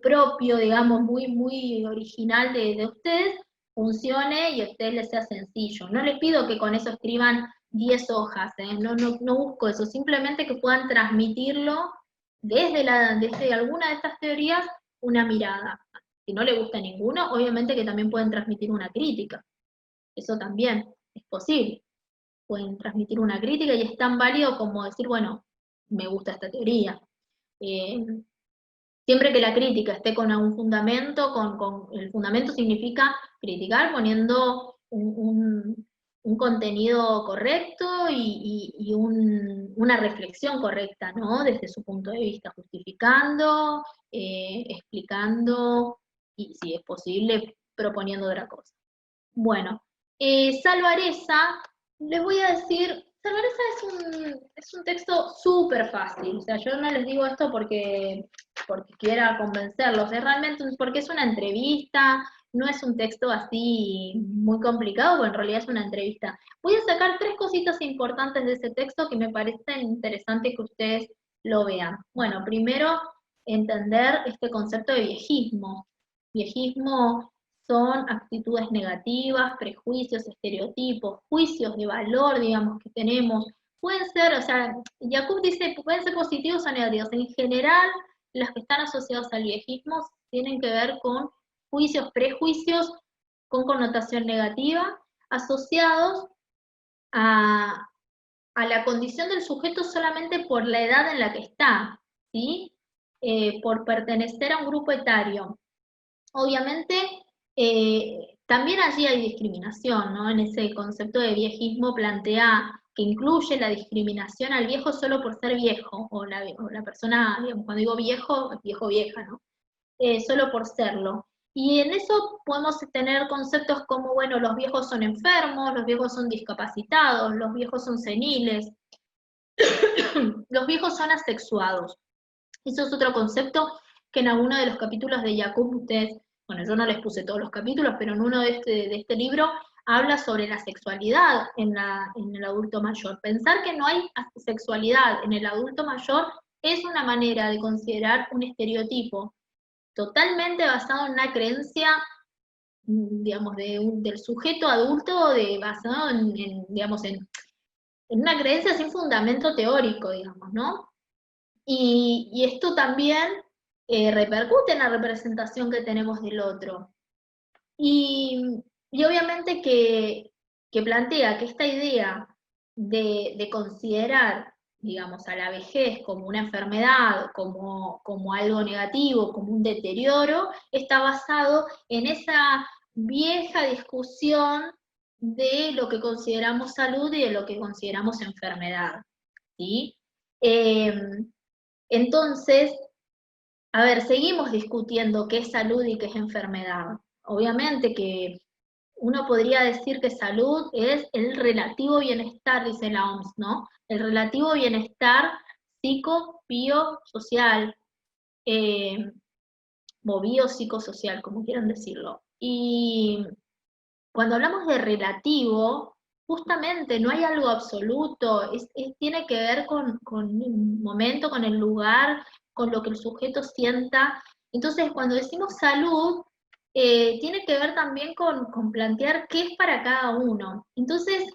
propio, digamos, muy original de ustedes, funcione y a ustedes les sea sencillo. No les pido que con eso escriban 10 hojas, no busco eso, simplemente que puedan transmitirlo desde alguna de estas teorías una mirada. Si no le gusta ninguno, obviamente que también pueden transmitir una crítica. Eso también es posible. Pueden transmitir una crítica y es tan válido como decir, bueno, me gusta esta teoría. Eh, Siempre que la crítica esté con algún fundamento, el fundamento significa criticar poniendo un contenido correcto y una reflexión correcta, ¿no? Desde su punto de vista, justificando, explicando y, si es posible, proponiendo otra cosa. Bueno, Salvareza, les voy a decir, Salvareza es un texto súper fácil, o sea, yo no les digo esto porque quiera convencerlos, es realmente porque es una entrevista, no es un texto así muy complicado, porque en realidad es una entrevista. Voy a sacar 3 cositas importantes de ese texto que me parecen interesantes que ustedes lo vean. Bueno, primero, entender este concepto de viejismo. Viejismo son actitudes negativas, prejuicios, estereotipos, juicios de valor, digamos, que tenemos. Pueden ser, o sea, Jacob dice, pueden ser positivos o negativos. En general, las que están asociados al viejismo tienen que ver con juicios, prejuicios con connotación negativa, asociados a, a la condición del sujeto solamente por la edad en la que está, ¿sí? Por pertenecer a un grupo etario. Obviamente, también allí hay discriminación, ¿no? En ese concepto de viejismo plantea que incluye la discriminación al viejo solo por ser viejo, o la persona, digamos, cuando digo viejo, viejo vieja, ¿no? Solo por serlo. Y en eso podemos tener conceptos como, bueno, los viejos son enfermos, los viejos son discapacitados, los viejos son seniles, los viejos son asexuados. Eso es otro concepto que en alguno de los capítulos de Jacob ustedes, bueno, yo no les puse todos los capítulos, pero en uno de este libro habla sobre la sexualidad en el adulto mayor. Pensar que no hay sexualidad en el adulto mayor es una manera de considerar un estereotipo totalmente basado en una creencia, digamos, del sujeto adulto, basado digamos, en una creencia sin fundamento teórico, digamos, ¿no? Y esto también repercute en la representación que tenemos del otro. Y obviamente que plantea que esta idea de considerar, digamos, a la vejez como una enfermedad, como algo negativo, como un deterioro, está basado en esa vieja discusión de lo que consideramos salud y de lo que consideramos enfermedad, ¿sí? Eh, entonces, a ver, seguimos discutiendo qué es salud y qué es enfermedad. Obviamente que uno podría decir que salud es el relativo bienestar, dice la OMS, ¿no? El relativo bienestar psico-biosocial, eh, o biopsicosocial, como quieran decirlo. Y cuando hablamos de relativo, justamente no hay algo absoluto, tiene que ver con el momento, con el lugar, con lo que el sujeto sienta. Entonces, cuando decimos salud, tiene que ver también con plantear qué es para cada uno. Entonces,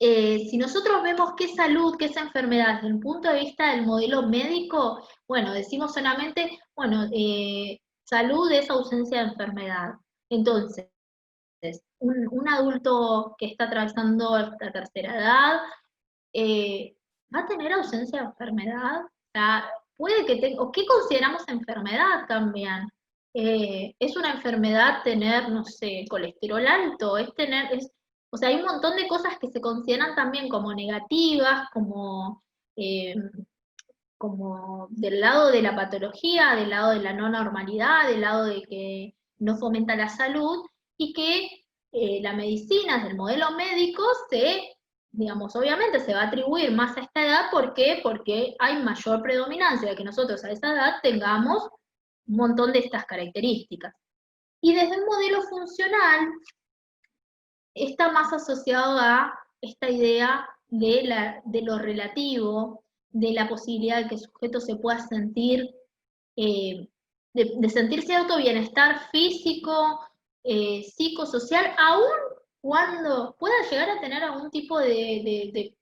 si nosotros vemos qué es salud, qué es enfermedad, desde el punto de vista del modelo médico, bueno, decimos solamente, bueno, salud es ausencia de enfermedad. Entonces, un adulto que está atravesando la tercera edad va a tener ausencia de enfermedad. O sea, puede que tenga, o qué consideramos enfermedad también. Es una enfermedad tener, no sé, colesterol alto, o sea, hay un montón de cosas que se consideran también como negativas, eh, como del lado de la patología, del lado de la no normalidad, del lado de que no fomenta la salud, y que la medicina, desde el modelo médico, digamos, obviamente se va a atribuir más a esta edad. ¿Por qué? Porque hay mayor predominancia de que nosotros a esa edad tengamos un montón de estas características. Y desde el modelo funcional está más asociado a esta idea de lo relativo, de la posibilidad de que el sujeto se pueda sentir, de sentir cierto bienestar físico, psicosocial, aun cuando pueda llegar a tener algún tipo de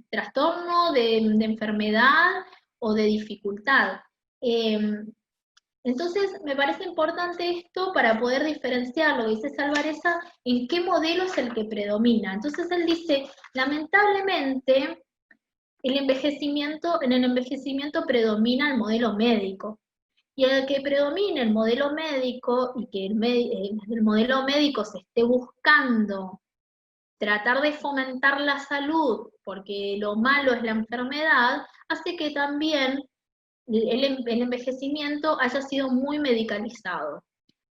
trastorno, de enfermedad o de dificultad. Entonces, me parece importante esto para poder diferenciar lo que dice Salvarezza en qué modelo es el que predomina. Entonces, él dice, lamentablemente, en el envejecimiento predomina el modelo médico. Y el que predomine el modelo médico y que el modelo médico se esté buscando tratar de fomentar la salud, porque lo malo es la enfermedad, hace que también el envejecimiento haya sido muy medicalizado.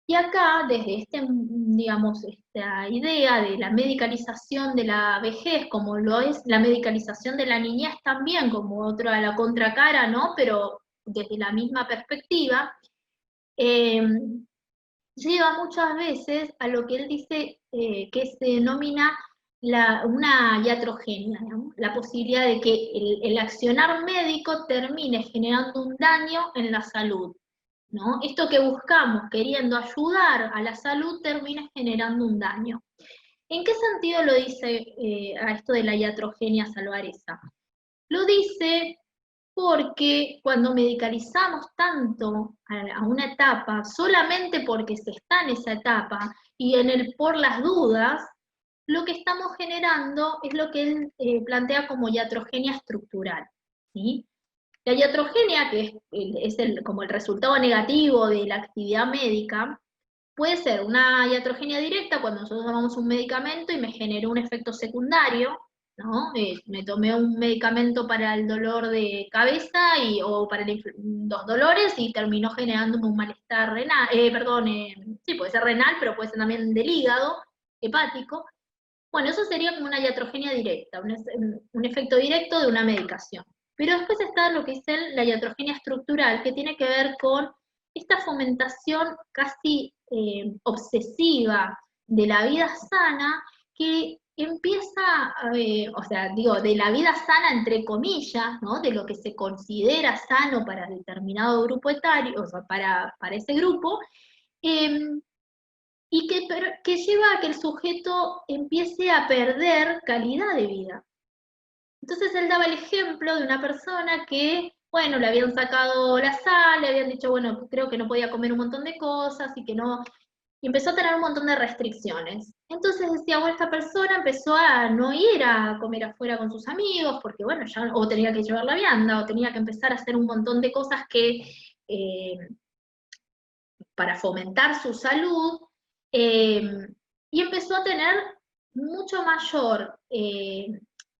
Y acá, desde digamos, esta idea de la medicalización de la vejez, como lo es la medicalización de la niñez también, como otra la contracara, ¿no? Pero desde la misma perspectiva, eh, lleva muchas veces a lo que él dice que se denomina una iatrogenia, ¿no? La posibilidad de que el accionar médico termine generando un daño en la salud, ¿no? Esto que buscamos, queriendo ayudar a la salud, termina generando un daño. ¿En qué sentido lo dice a esto de la iatrogenia Salvarezza? Lo dice porque cuando medicalizamos tanto a una etapa, solamente porque se está en esa etapa y en el por las dudas, lo que estamos generando es lo que él plantea como iatrogenia estructural, ¿sí? La iatrogenia, que es como el resultado negativo de la actividad médica, puede ser una iatrogenia directa cuando nosotros tomamos un medicamento y me generó un efecto secundario, ¿no? Me tomé un medicamento para el dolor de cabeza o para los dolores y terminó generándome un malestar renal, perdón, sí, puede ser renal, pero puede ser también del hígado, hepático. Bueno, eso sería como una iatrogenia directa, un efecto directo de una medicación. Pero después está lo que es la iatrogenia estructural, que tiene que ver con esta fomentación casi obsesiva de la vida sana, que empieza, o sea, digo, de la vida sana entre comillas, ¿no? De lo que se considera sano para determinado grupo etario, o sea, para ese grupo, eh, y que lleva a que el sujeto empiece a perder calidad de vida. Entonces él daba el ejemplo de una persona que, bueno, le habían sacado la sal, le habían dicho, bueno, creo que no podía comer un montón de cosas y que no, y empezó a tener un montón de restricciones. Entonces decía, bueno, esta persona empezó a no ir a comer afuera con sus amigos, porque bueno, ya o tenía que llevar la vianda, o tenía que empezar a hacer un montón de cosas que eh, para fomentar su salud, eh, y empezó a tener mucho mayor,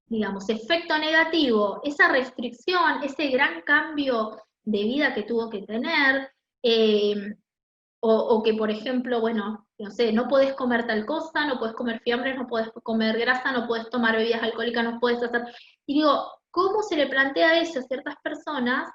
digamos, efecto negativo, esa restricción, ese gran cambio de vida que tuvo que tener, eh, o que, por ejemplo, bueno, no sé, no podés comer tal cosa, no podés comer fiambres, no podés comer grasa, no podés tomar bebidas alcohólicas, no podés hacer... Y digo, ¿cómo se le plantea eso a ciertas personas?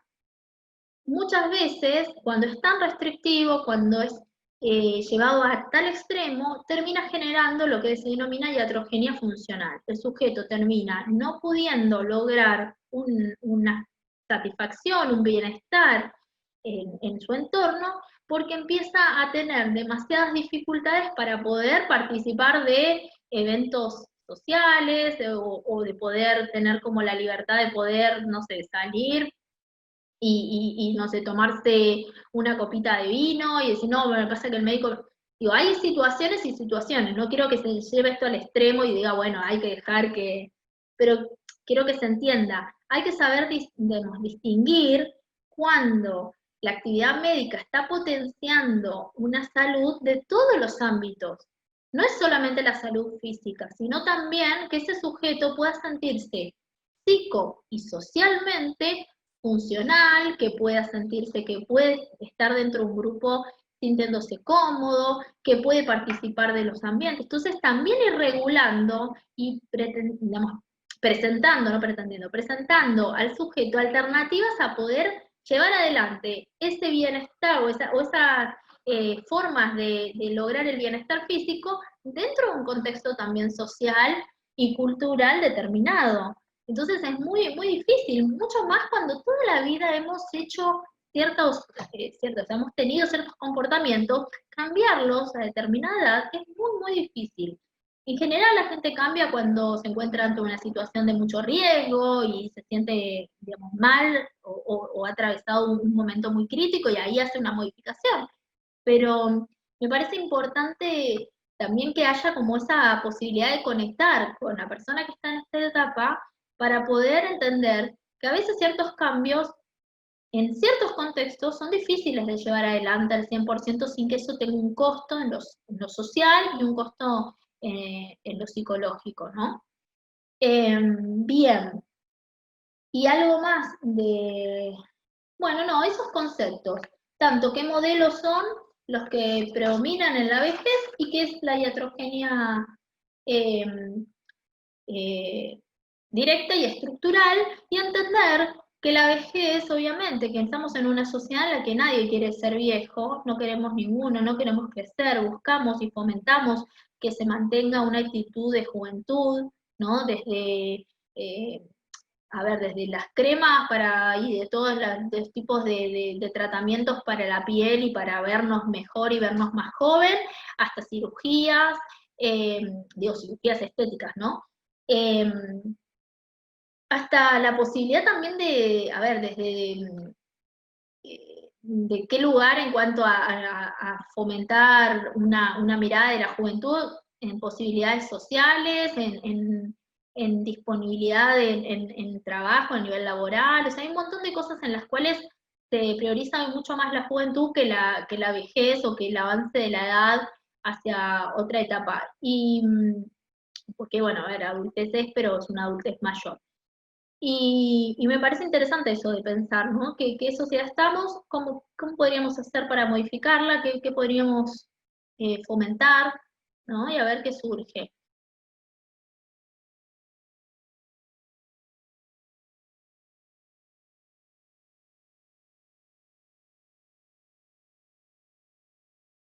Muchas veces, cuando es tan restrictivo, cuando es llevado a tal extremo, termina generando lo que se denomina iatrogenia funcional. El sujeto termina no pudiendo lograr una satisfacción, un bienestar en su entorno, porque empieza a tener demasiadas dificultades para poder participar de eventos sociales o de poder tener como la libertad de poder, no sé, salir y, no sé, tomarse una copita de vino y decir, no, me pasa que el médico, digo, hay situaciones y situaciones, no quiero que se lleve esto al extremo y diga, bueno, hay que dejar que, pero quiero que se entienda, hay que saber distinguir cuando la actividad médica está potenciando una salud de todos los ámbitos. No es solamente la salud física, sino también que ese sujeto pueda sentirse psico y socialmente funcional, que pueda sentirse que puede estar dentro de un grupo sintiéndose cómodo, que puede participar de los ambientes. Entonces también ir regulando y digamos, presentando, no pretendiendo, presentando al sujeto alternativas a poder llevar adelante ese bienestar o esas formas de lograr el bienestar físico dentro de un contexto también social y cultural determinado. Entonces es muy, muy difícil, mucho más cuando toda la vida hemos hecho hemos tenido ciertos comportamientos, cambiarlos a determinada edad es muy, muy difícil. En general la gente cambia cuando se encuentra ante una situación de mucho riesgo y se siente, digamos, mal o ha atravesado un momento muy crítico y ahí hace una modificación. Pero me parece importante también que haya como esa posibilidad de conectar con la persona que está en esta etapa para poder entender que a veces ciertos cambios en ciertos contextos son difíciles de llevar adelante al 100% sin que eso tenga un costo en lo social y un costo en lo psicológico, ¿no? Bien, y algo más de, bueno, no, esos conceptos, tanto qué modelos son los que predominan en la vejez y qué es la iatrogenia eh, eh, directa y estructural, y entender que la vejez, obviamente, que estamos en una sociedad en la que nadie quiere ser viejo, no queremos ninguno, no queremos crecer, buscamos y fomentamos que se mantenga una actitud de juventud, ¿no? Desde, a ver, desde las cremas para, y de todos los tipos de tratamientos para la piel y para vernos mejor y vernos más joven, hasta cirugías, digo, cirugías estéticas, ¿no? Eh, hasta la posibilidad también de, a ver, desde de qué lugar en cuanto a fomentar una mirada de la juventud en posibilidades sociales, en disponibilidad en trabajo a nivel laboral, o sea, hay un montón de cosas en las cuales se prioriza mucho más la juventud que la vejez o que el avance de la edad hacia otra etapa. Y porque, bueno, a ver, adultez es, pero es una adultez mayor. Y me parece interesante eso de pensar, ¿no? ¿Qué sociedad estamos? ¿Cómo podríamos hacer para modificarla? ¿Qué podríamos fomentar? ¿No? Y a ver qué surge.